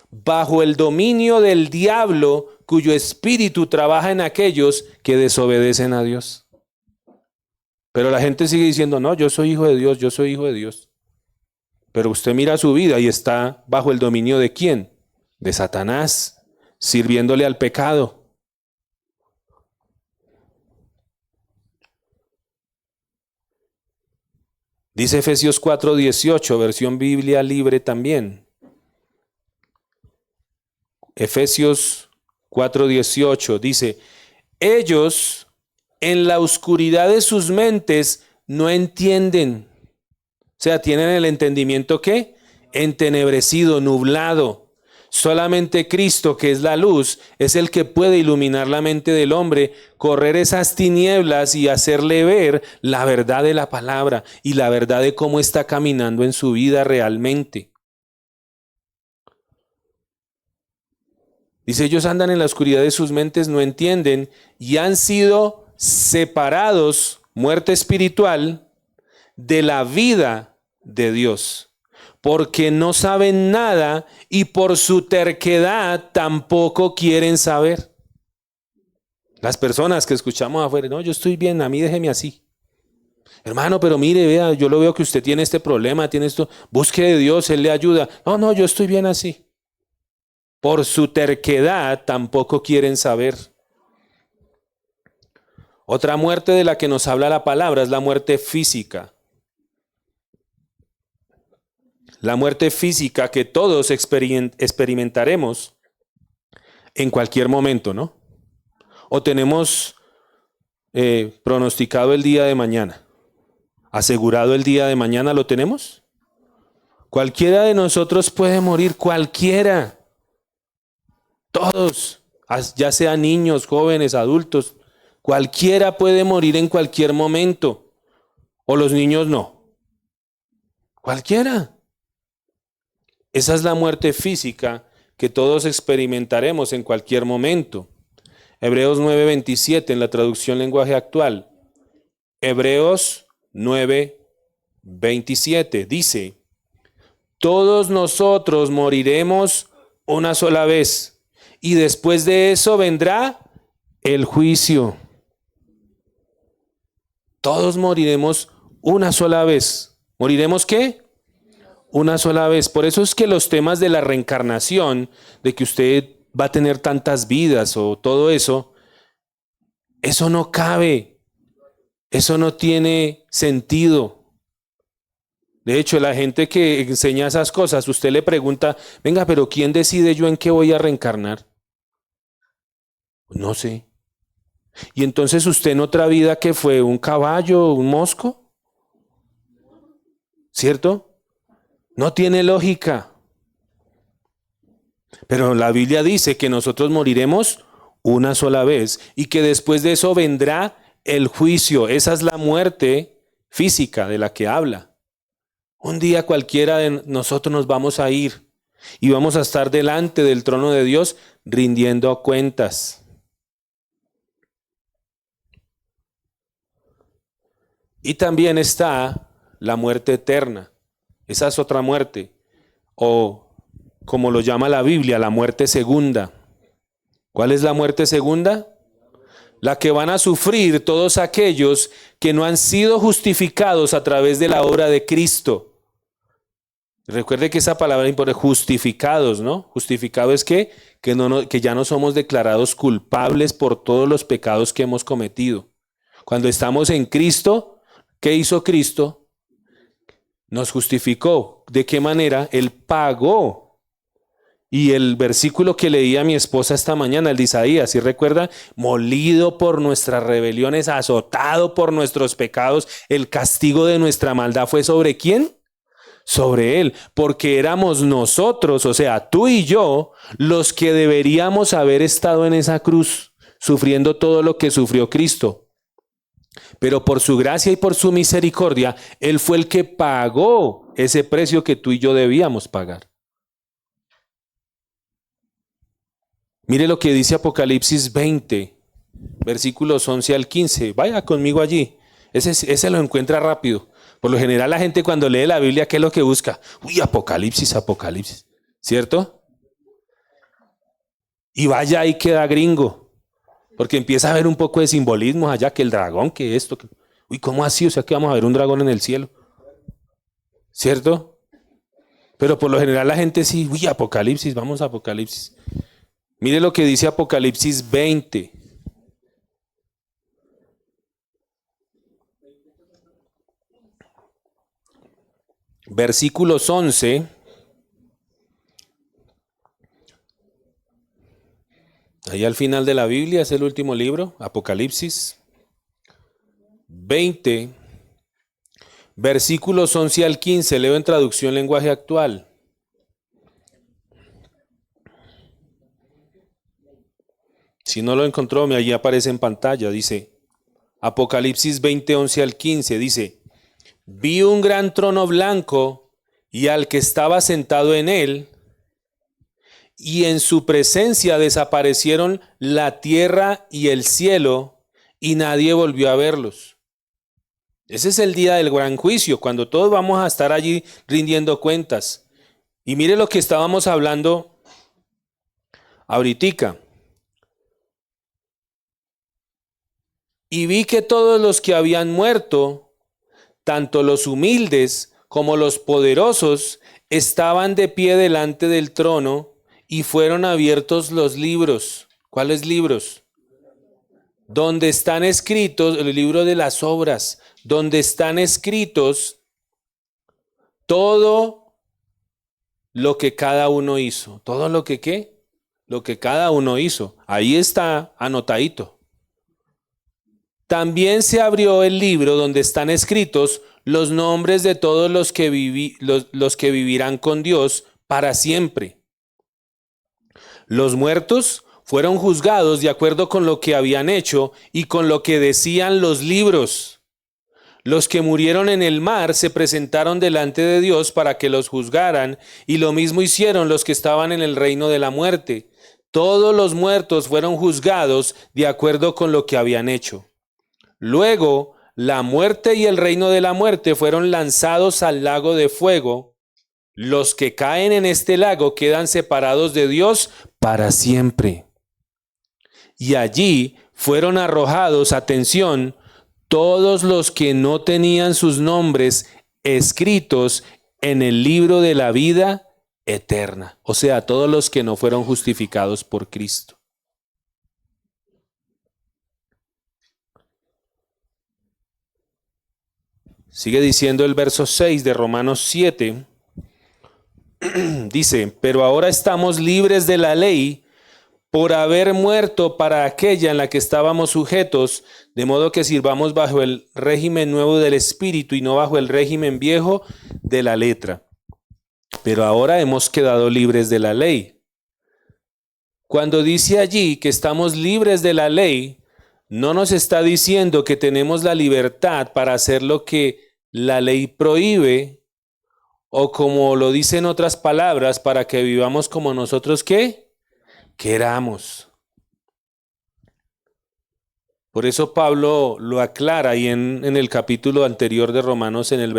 Speaker 1: bajo el dominio del diablo, cuyo espíritu trabaja en aquellos que desobedecen a Dios. Pero la gente sigue diciendo, no, yo soy hijo de Dios, yo soy hijo de Dios. Pero usted mira su vida y está bajo el dominio ¿de quién? De Satanás, sirviéndole al pecado. Dice Efesios 4:18, versión Biblia libre también. Efesios 4:18 dice, ellos en la oscuridad de sus mentes no entienden. O sea, tienen el entendimiento ¿qué? Entenebrecido, nublado. Solamente Cristo, que es la luz, es el que puede iluminar la mente del hombre, correr esas tinieblas y hacerle ver la verdad de la palabra y la verdad de cómo está caminando en su vida realmente. Dice, ellos andan en la oscuridad de sus mentes, no entienden y han sido separados, muerte espiritual, de la vida de Dios. Porque no saben nada y por su terquedad tampoco quieren saber. Las personas que escuchamos afuera, no, yo estoy bien, a mí déjeme así. Hermano, pero mire, vea, yo lo veo que usted tiene este problema, tiene esto, busque de Dios, Él le ayuda. No, yo estoy bien así. Por su terquedad tampoco quieren saber. Otra muerte de la que nos habla la palabra es la muerte física. La muerte física que todos experimentaremos en cualquier momento, ¿no? O tenemos pronosticado el día de mañana. ¿Asegurado el día de mañana lo tenemos? Cualquiera de nosotros puede morir, cualquiera. Todos, ya sean niños, jóvenes, adultos, cualquiera puede morir en cualquier momento. O los niños no. Cualquiera. Esa es la muerte física que todos experimentaremos en cualquier momento. Hebreos 9:27 en la traducción lenguaje actual. Hebreos 9:27 dice: todos nosotros moriremos una sola vez, y después de eso vendrá el juicio. Todos moriremos una sola vez. ¿Moriremos qué? Una sola vez. Por eso es que los temas de la reencarnación, de que usted va a tener tantas vidas o todo eso, eso no cabe. Eso no tiene sentido. De hecho, la gente que enseña esas cosas, usted le pregunta, venga, pero ¿quién decide yo en qué voy a reencarnar? No sé. Y entonces usted en otra vida, ¿qué fue? ¿Un caballo? ¿Un mosco? ¿Cierto? No tiene lógica. Pero la Biblia dice que nosotros moriremos una sola vez y que después de eso vendrá el juicio. Esa es la muerte física de la que habla. Un día cualquiera de nosotros nos vamos a ir y vamos a estar delante del trono de Dios rindiendo cuentas. Y también está la muerte eterna. Esa es otra muerte, o como lo llama la Biblia, la muerte segunda. ¿Cuál es la muerte segunda? La que van a sufrir todos aquellos que no han sido justificados a través de la obra de Cristo. Recuerde que esa palabra impone justificados, ¿no? Justificado es que ya no somos declarados culpables por todos los pecados que hemos cometido. Cuando estamos en Cristo, ¿qué hizo Cristo? Nos justificó. ¿De qué manera? Él pagó. Y el versículo que leía a mi esposa esta mañana, el de Isaías, ¿sí recuerda? Molido por nuestras rebeliones, azotado por nuestros pecados, el castigo de nuestra maldad fue ¿sobre quién? Sobre él, porque éramos nosotros, o sea, tú y yo, los que deberíamos haber estado en esa cruz, sufriendo todo lo que sufrió Cristo. Pero por su gracia y por su misericordia, Él fue el que pagó ese precio que tú y yo debíamos pagar. Mire lo que dice Apocalipsis 20, versículos 11 al 15. Vaya conmigo allí. Ese lo encuentra rápido. Por lo general la gente cuando lee la Biblia, ¿qué es lo que busca? Uy, Apocalipsis, Apocalipsis. ¿Cierto? Y vaya ahí queda gringo. Porque empieza a ver un poco de simbolismo allá, que el dragón, que esto. Uy, ¿cómo así? O sea, que vamos a ver un dragón en el cielo. ¿Cierto? Pero por lo general la gente sí, uy, Apocalipsis, vamos a Apocalipsis. Mire lo que dice Apocalipsis 20. Versículos 11. Ahí al final de la Biblia es el último libro, Apocalipsis 20, versículos 11 al 15, leo en traducción lenguaje actual. Si no lo encontró, allí aparece en pantalla, dice Apocalipsis 20, 11 al 15, dice: vi un gran trono blanco y al que estaba sentado en él, y en su presencia desaparecieron la tierra y el cielo, y nadie volvió a verlos. Ese es el día del gran juicio, cuando todos vamos a estar allí rindiendo cuentas. Y mire lo que estábamos hablando ahoritica. Y vi que todos los que habían muerto, tanto los humildes como los poderosos, estaban de pie delante del trono, y fueron abiertos los libros. ¿Cuáles libros? Donde están escritos, el libro de las obras, donde están escritos todo lo que cada uno hizo. ¿Todo lo que qué? Lo que cada uno hizo. Ahí está anotadito. También se abrió el libro donde están escritos los nombres de todos los que vivirán con Dios para siempre. Los muertos fueron juzgados de acuerdo con lo que habían hecho y con lo que decían los libros. Los que murieron en el mar se presentaron delante de Dios para que los juzgaran, y lo mismo hicieron los que estaban en el reino de la muerte. Todos los muertos fueron juzgados de acuerdo con lo que habían hecho. Luego, la muerte y el reino de la muerte fueron lanzados al lago de fuego. Los que caen en este lago quedan separados de Dios para siempre. Y allí fueron arrojados, atención, todos los que no tenían sus nombres escritos en el libro de la vida eterna. O sea, todos los que no fueron justificados por Cristo. Sigue diciendo el verso 6 de Romanos 7. Dice, pero ahora estamos libres de la ley por haber muerto para aquella en la que estábamos sujetos, de modo que sirvamos bajo el régimen nuevo del Espíritu y no bajo el régimen viejo de la letra. Pero ahora hemos quedado libres de la ley. Cuando dice allí que estamos libres de la ley, no nos está diciendo que tenemos la libertad para hacer lo que la ley prohíbe, o como lo dice en otras palabras, para que vivamos como nosotros ¿qué? Queramos. Por eso Pablo lo aclara y en el capítulo anterior de Romanos, en el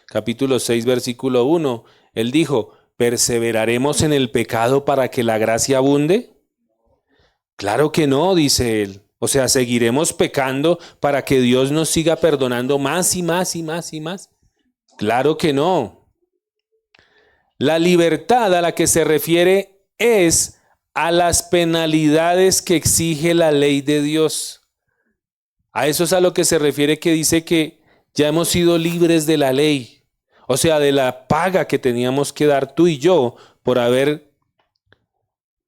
Speaker 1: capítulo 6, versículo 1, él dijo, ¿perseveraremos en el pecado para que la gracia abunde? Claro que no, dice él. O sea, ¿seguiremos pecando para que Dios nos siga perdonando más y más y más y más? Claro que no. La libertad a la que se refiere es a las penalidades que exige la ley de Dios. A eso es a lo que se refiere que dice que ya hemos sido libres de la ley. O sea, de la paga que teníamos que dar tú y yo por haber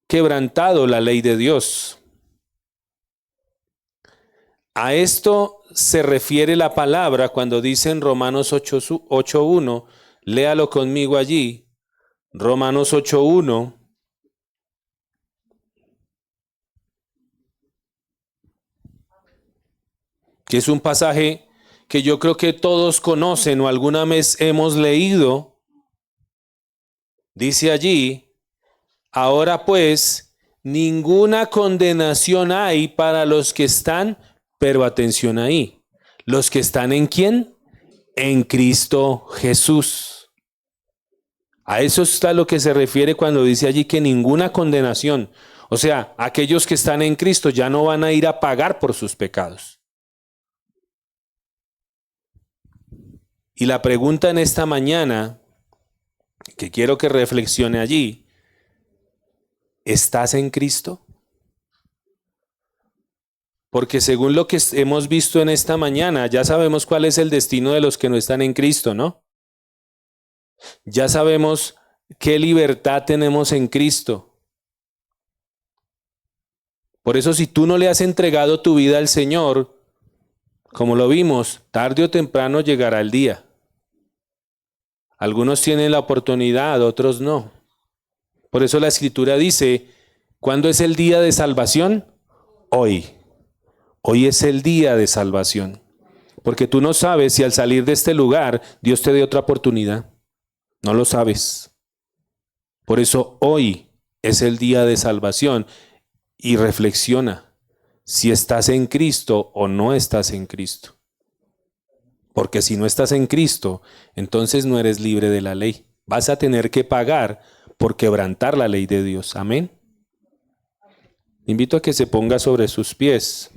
Speaker 1: quebrantado la ley de Dios. A esto se refiere la palabra cuando dice en Romanos 8:1, léalo conmigo allí, Romanos 8:1. Que es un pasaje que yo creo que todos conocen o alguna vez hemos leído. Dice allí, ahora pues, ninguna condenación hay para los que están, pero atención ahí, los que están ¿en quién? En Cristo Jesús. A eso está lo que se refiere cuando dice allí que ninguna condenación. O sea, aquellos que están en Cristo ya no van a ir a pagar por sus pecados. Y la pregunta en esta mañana, que quiero que reflexione allí, ¿estás en Cristo? Porque según lo que hemos visto en esta mañana, ya sabemos cuál es el destino de los que no están en Cristo, ¿no? Ya sabemos qué libertad tenemos en Cristo. Por eso, si tú no le has entregado tu vida al Señor, como lo vimos, tarde o temprano llegará el día. Algunos tienen la oportunidad, otros no. Por eso la Escritura dice, ¿cuándo es el día de salvación? Hoy. Hoy es el día de salvación. Porque tú no sabes si al salir de este lugar Dios te dé otra oportunidad. No lo sabes. Por eso hoy es el día de salvación. Y reflexiona si estás en Cristo o no estás en Cristo. Porque si no estás en Cristo, entonces no eres libre de la ley. Vas a tener que pagar por quebrantar la ley de Dios. Amén. Invito a que se ponga sobre sus pies.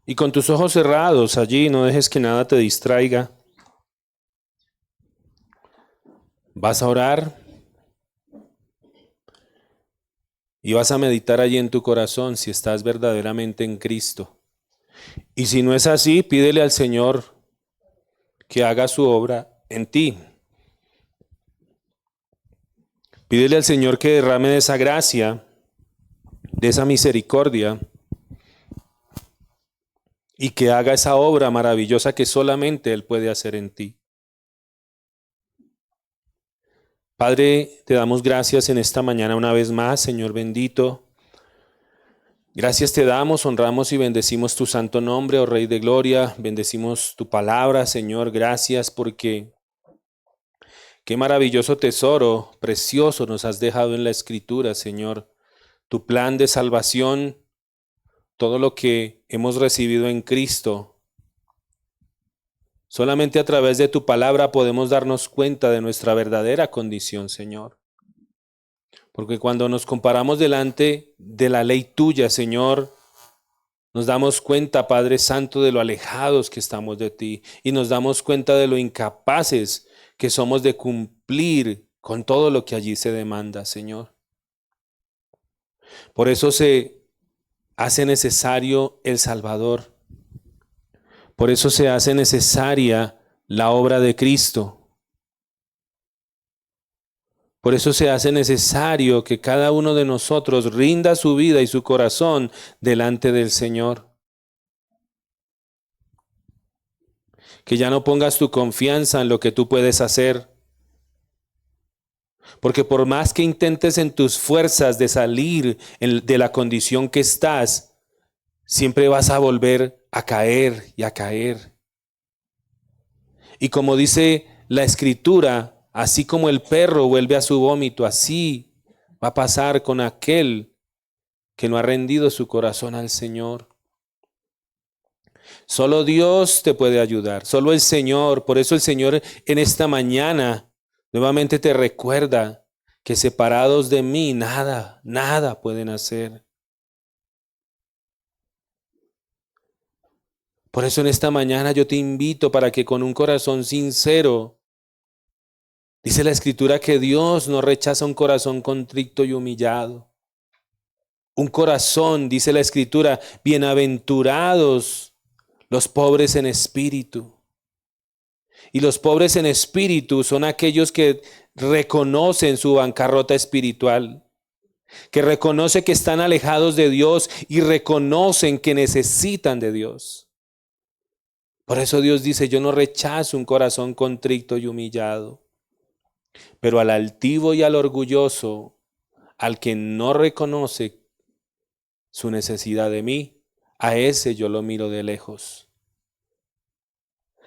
Speaker 1: Y con tus ojos cerrados allí, no dejes que nada te distraiga. Vas a orar y vas a meditar allí en tu corazón si estás verdaderamente en Cristo. Y si no es así, pídele al Señor que haga su obra en ti. Pídele al Señor que derrame de esa gracia, de esa misericordia, y que haga esa obra maravillosa que solamente Él puede hacer en ti. Padre, te damos gracias en esta mañana una vez más, Señor bendito. Gracias te damos, honramos y bendecimos tu santo nombre, oh Rey de Gloria. Bendecimos tu palabra, Señor. Gracias porque qué maravilloso tesoro, precioso nos has dejado en la Escritura, Señor. Tu plan de salvación, todo lo que hemos recibido en Cristo. Solamente a través de tu palabra podemos darnos cuenta de nuestra verdadera condición, Señor. Porque cuando nos comparamos delante de la ley tuya, Señor, nos damos cuenta, Padre Santo, de lo alejados que estamos de ti y nos damos cuenta de lo incapaces que somos de cumplir con todo lo que allí se demanda, Señor. Por eso se hace necesario el Salvador. Por eso se hace necesaria la obra de Cristo. Por eso se hace necesario que cada uno de nosotros rinda su vida y su corazón delante del Señor. Que ya no pongas tu confianza en lo que tú puedes hacer. Porque por más que intentes en tus fuerzas de salir de la condición que estás, siempre vas a volver a caer y a caer. Y como dice la Escritura, así como el perro vuelve a su vómito, así va a pasar con aquel que no ha rendido su corazón al Señor. Solo Dios te puede ayudar, solo el Señor. Por eso el Señor en esta mañana nuevamente te recuerda que separados de mí nada pueden hacer. Por eso en esta mañana yo te invito para que con un corazón sincero, dice la Escritura que Dios no rechaza un corazón contrito y humillado. Un corazón, dice la Escritura, bienaventurados los pobres en espíritu. Y los pobres en espíritu son aquellos que reconocen su bancarrota espiritual, que reconocen que están alejados de Dios y reconocen que necesitan de Dios. Por eso Dios dice, yo no rechazo un corazón contrito y humillado, pero al altivo y al orgulloso, al que no reconoce su necesidad de mí, a ese yo lo miro de lejos.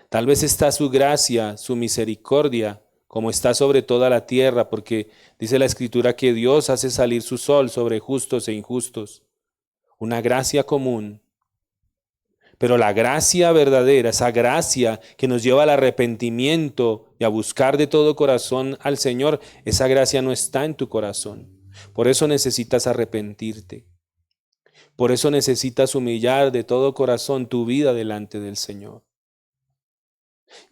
Speaker 1: Tal vez está su gracia, su misericordia, como está sobre toda la tierra, porque dice la Escritura que Dios hace salir su sol sobre justos e injustos. Una gracia común. Pero la gracia verdadera, esa gracia que nos lleva al arrepentimiento y a buscar de todo corazón al Señor, esa gracia no está en tu corazón. Por eso necesitas arrepentirte. Por eso necesitas humillar de todo corazón tu vida delante del Señor.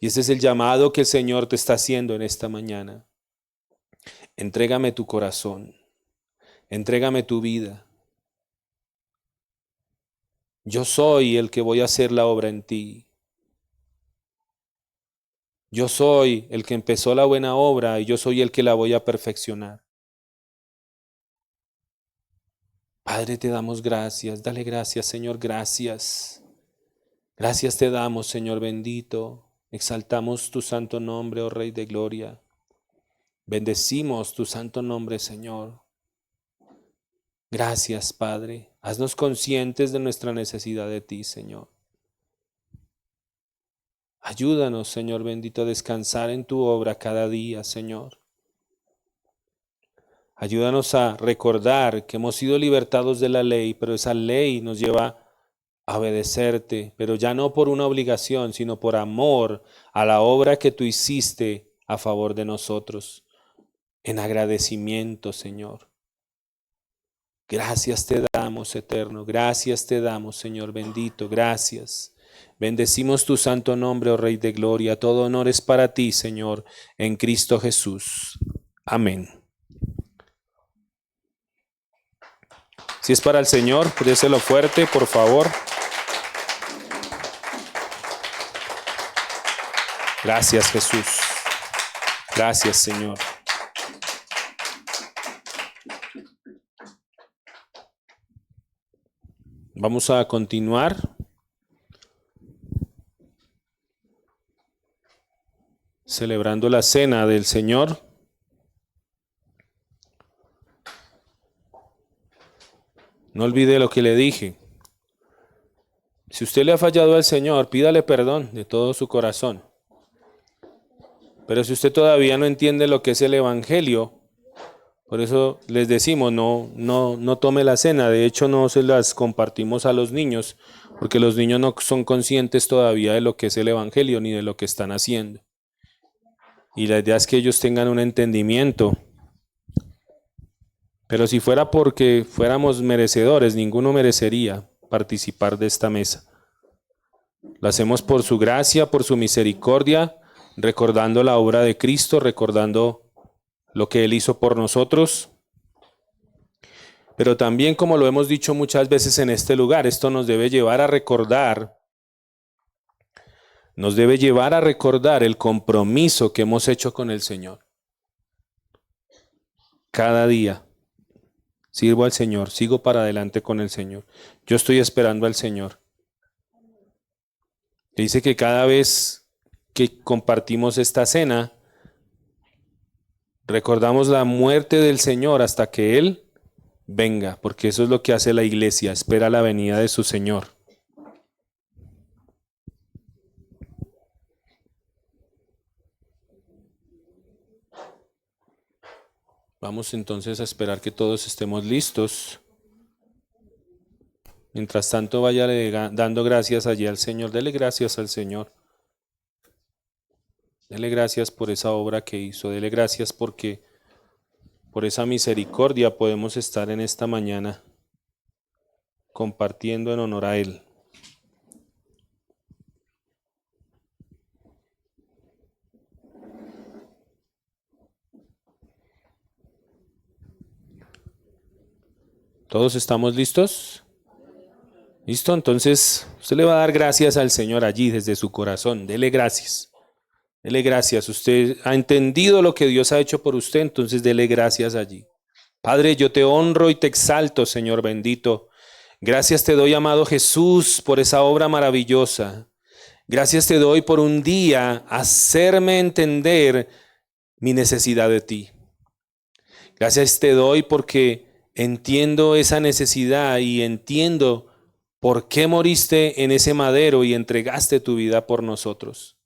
Speaker 1: Y ese es el llamado que el Señor te está haciendo en esta mañana. Entrégame tu corazón, entrégame tu vida. Yo soy el que voy a hacer la obra en ti. Yo soy el que empezó la buena obra y yo soy el que la voy a perfeccionar. Padre, te damos gracias. Dale gracias, Señor, gracias. Gracias te damos, Señor bendito. Exaltamos tu santo nombre, oh Rey de Gloria. Bendecimos tu santo nombre, Señor. Gracias, Padre. Haznos conscientes de nuestra necesidad de ti, Señor. Ayúdanos, Señor bendito, a descansar en tu obra cada día, Señor. Ayúdanos a recordar que hemos sido libertados de la ley, pero esa ley nos lleva a obedecerte, pero ya no por una obligación, sino por amor a la obra que tú hiciste a favor de nosotros, en agradecimiento, Señor. Gracias te damos, eterno, gracias te damos, Señor bendito, gracias. Bendecimos tu santo nombre, oh Rey de Gloria. Todo honor es para ti, Señor, en Cristo Jesús. Amén. Si es para el Señor, déselo fuerte, por favor. Gracias, Jesús. Gracias, Señor. Vamos a continuar. Celebrando la cena del Señor. No olvide lo que le dije. Si usted le ha fallado al Señor, pídale perdón de todo su corazón. Pero si usted todavía no entiende lo que es el Evangelio, por eso les decimos, no tome la cena. De hecho, no se las compartimos a los niños, porque los niños no son conscientes todavía de lo que es el Evangelio ni de lo que están haciendo. Y la idea es que ellos tengan un entendimiento. Pero si fuera porque fuéramos merecedores, ninguno merecería participar de esta mesa. Lo hacemos por su gracia, por su misericordia, recordando la obra de Cristo, recordando lo que Él hizo por nosotros. Pero también, como lo hemos dicho muchas veces en este lugar, esto nos debe llevar a recordar el compromiso que hemos hecho con el Señor. Cada día sirvo al Señor, sigo para adelante con el Señor. Yo estoy esperando al Señor. Dice que cada vez que compartimos esta cena, recordamos la muerte del Señor hasta que Él venga, porque eso es lo que hace la iglesia, espera la venida de su Señor. Vamos entonces a esperar que todos estemos listos. Mientras tanto, vaya dando gracias allí al Señor. Dele gracias al Señor. Dele gracias por esa obra que hizo. Dele gracias porque por esa misericordia podemos estar en esta mañana compartiendo en honor a Él. ¿Todos estamos listos? ¿Listo? Entonces, usted le va a dar gracias al Señor allí desde su corazón. Dele gracias. Dele gracias. Usted ha entendido lo que Dios ha hecho por usted, entonces dele gracias allí. Padre, yo te honro y te exalto, Señor bendito. Gracias te doy, amado Jesús, por esa obra maravillosa. Gracias te doy por un día hacerme entender mi necesidad de ti. Gracias te doy porque entiendo esa necesidad y entiendo por qué moriste en ese madero y entregaste tu vida por nosotros.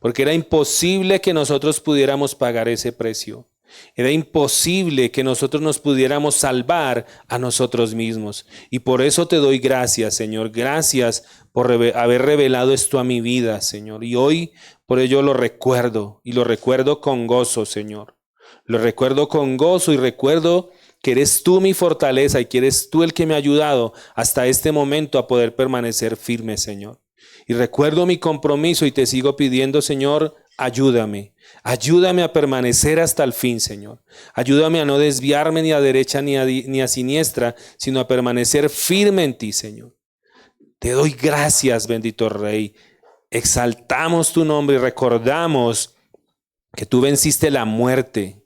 Speaker 1: Porque era imposible que nosotros pudiéramos pagar ese precio. Era imposible que nosotros nos pudiéramos salvar a nosotros mismos. Y por eso te doy gracias, Señor. Gracias por haber revelado esto a mi vida, Señor. Y hoy por ello lo recuerdo y lo recuerdo con gozo, Señor. Lo recuerdo con gozo y recuerdo que eres tú mi fortaleza y que eres tú el que me ha ayudado hasta este momento a poder permanecer firme, Señor. Y recuerdo mi compromiso y te sigo pidiendo, Señor, ayúdame. Ayúdame a permanecer hasta el fin, Señor. Ayúdame a no desviarme ni a derecha ni a siniestra, sino a permanecer firme en ti, Señor. Te doy gracias, bendito Rey. Exaltamos tu nombre y recordamos que tú venciste la muerte,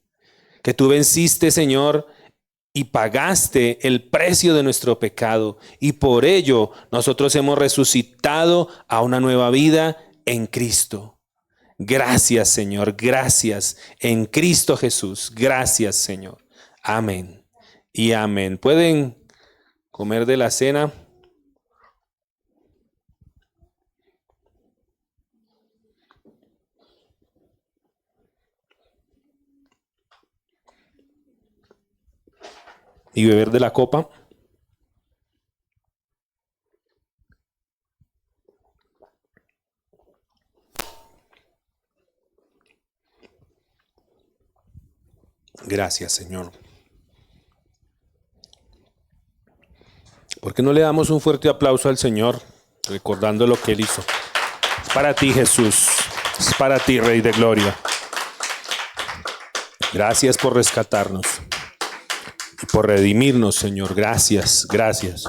Speaker 1: que tú venciste, Señor, y pagaste el precio de nuestro pecado. Y por ello nosotros hemos resucitado a una nueva vida en Cristo. Gracias, Señor, gracias en Cristo Jesús. Gracias, Señor. Amén y amén. ¿Pueden comer de la cena? Y beber de la copa. Gracias, Señor. ¿Por qué no le damos un fuerte aplauso al Señor, recordando lo que Él hizo? Para ti, Jesús. Es para ti, Rey de Gloria. Gracias por rescatarnos y por redimirnos, Señor. Gracias, gracias.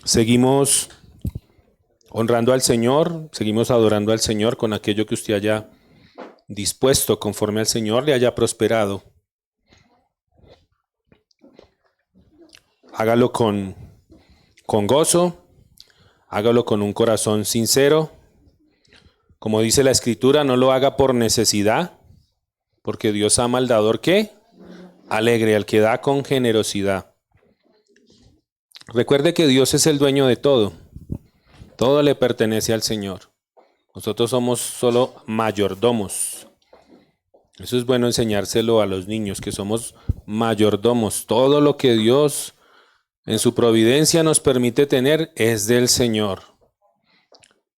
Speaker 1: Seguimos honrando al Señor, seguimos adorando al Señor con aquello que usted haya dispuesto conforme al Señor le haya prosperado. Hágalo con gozo, hágalo con un corazón sincero. Como dice la Escritura, no lo haga por necesidad, porque Dios ama al dador ¿qué? Alegre, al que da con generosidad. Recuerde que Dios es el dueño de todo. Todo le pertenece al Señor. Nosotros somos solo mayordomos. Eso es bueno enseñárselo a los niños, que somos mayordomos. Todo lo que Dios en su providencia nos permite tener es del Señor.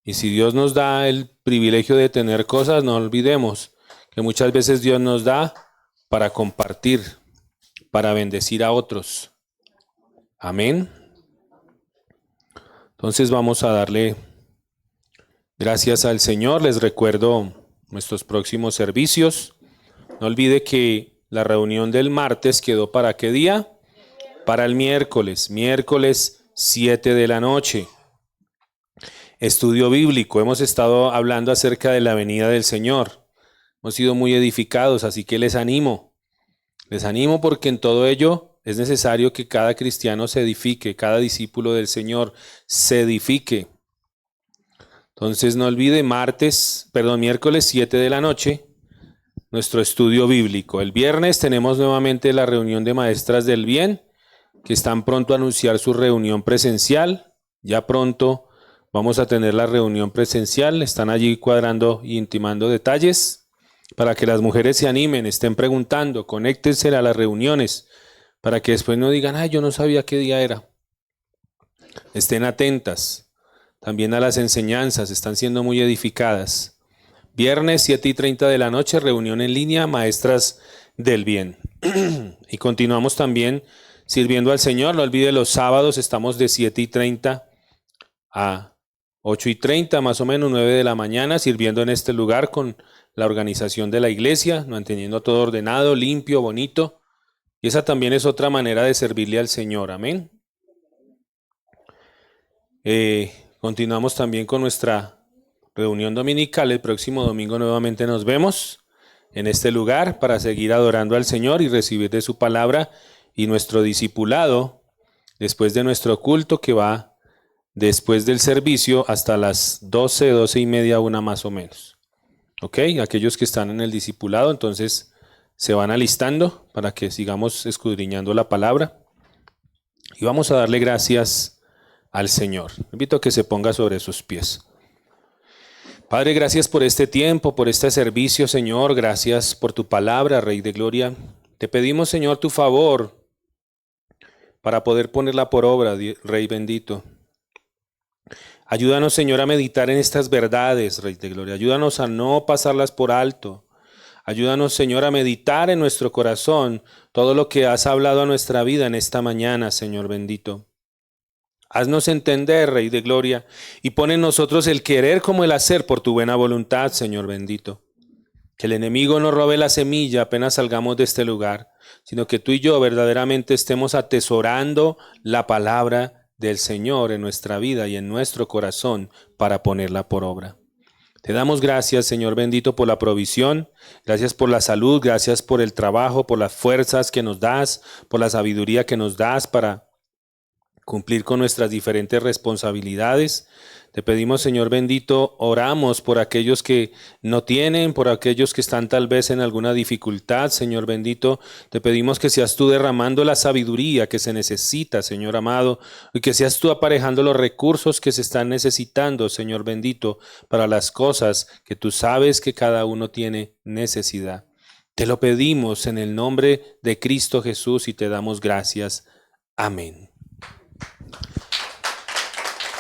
Speaker 1: Y si Dios nos da el privilegio de tener cosas, no olvidemos que muchas veces Dios nos da para compartir, para bendecir a otros. Amén. Entonces vamos a darle gracias al Señor. Les recuerdo nuestros próximos servicios. No olvide que la reunión del martes quedó ¿para qué día? Para el miércoles 7 de la noche. Estudio bíblico. Hemos estado hablando acerca de la venida del Señor. Hemos sido muy edificados, así que les animo. Les animo porque en todo ello es necesario que cada cristiano se edifique, cada discípulo del Señor se edifique. Entonces no olvide miércoles 7 de la noche, nuestro estudio bíblico. El viernes tenemos nuevamente la reunión de maestras del bien, que están pronto a anunciar su reunión presencial. Ya pronto vamos a tener la reunión presencial. Están allí cuadrando e intimando detalles para que las mujeres se animen, estén preguntando, conéctense a las reuniones, para que después no digan, ay, yo no sabía qué día era. Estén atentas también a las enseñanzas, están siendo muy edificadas. Viernes 7:30 de la noche, reunión en línea, maestras del bien. Y continuamos también sirviendo al Señor. No olvide, los sábados estamos de 7:30 a 8:30, más o menos 9 de la mañana, sirviendo en este lugar con la organización de la iglesia, manteniendo todo ordenado, limpio, bonito. Y esa también es otra manera de servirle al Señor. Amén. Continuamos también con nuestra reunión dominical. El próximo domingo nuevamente nos vemos en este lugar para seguir adorando al Señor y recibir de su palabra y nuestro discipulado después de nuestro culto, que va después del servicio hasta las 12:30, 1 más o menos. Ok, aquellos que están en el discipulado entonces se van alistando para que sigamos escudriñando la palabra y vamos a darle gracias al Señor. Invito a que se ponga sobre sus pies. Padre, gracias por este tiempo, por este servicio, Señor. Gracias por tu palabra, Rey de Gloria. Te pedimos, Señor, tu favor para poder ponerla por obra, Rey bendito. Ayúdanos, Señor, a meditar en estas verdades, Rey de Gloria. Ayúdanos a no pasarlas por alto. Ayúdanos, Señor, a meditar en nuestro corazón todo lo que has hablado a nuestra vida en esta mañana, Señor bendito. Haznos entender, Rey de Gloria, y pon en nosotros el querer como el hacer por tu buena voluntad, Señor bendito. Que el enemigo no robe la semilla apenas salgamos de este lugar, sino que tú y yo verdaderamente estemos atesorando la palabra del Señor en nuestra vida y en nuestro corazón para ponerla por obra. Te damos gracias, Señor bendito, por la provisión, gracias por la salud, gracias por el trabajo, por las fuerzas que nos das, por la sabiduría que nos das para cumplir con nuestras diferentes responsabilidades. Te pedimos, Señor bendito, oramos por aquellos que no tienen, por aquellos que están tal vez en alguna dificultad, Señor bendito. Te pedimos que seas tú derramando la sabiduría que se necesita, Señor amado, y que seas tú aparejando los recursos que se están necesitando, Señor bendito, para las cosas que tú sabes que cada uno tiene necesidad. Te lo pedimos en el nombre de Cristo Jesús y te damos gracias. Amén.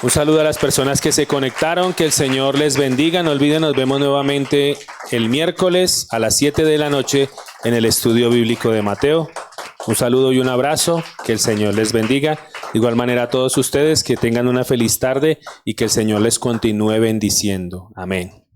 Speaker 1: Un saludo a las personas que se conectaron, que el Señor les bendiga. No olviden, nos vemos nuevamente el miércoles a las 7 de la noche en el estudio bíblico de Mateo. Un saludo y un abrazo, que el Señor les bendiga. De igual manera a todos ustedes, que tengan una feliz tarde y que el Señor les continúe bendiciendo. Amén.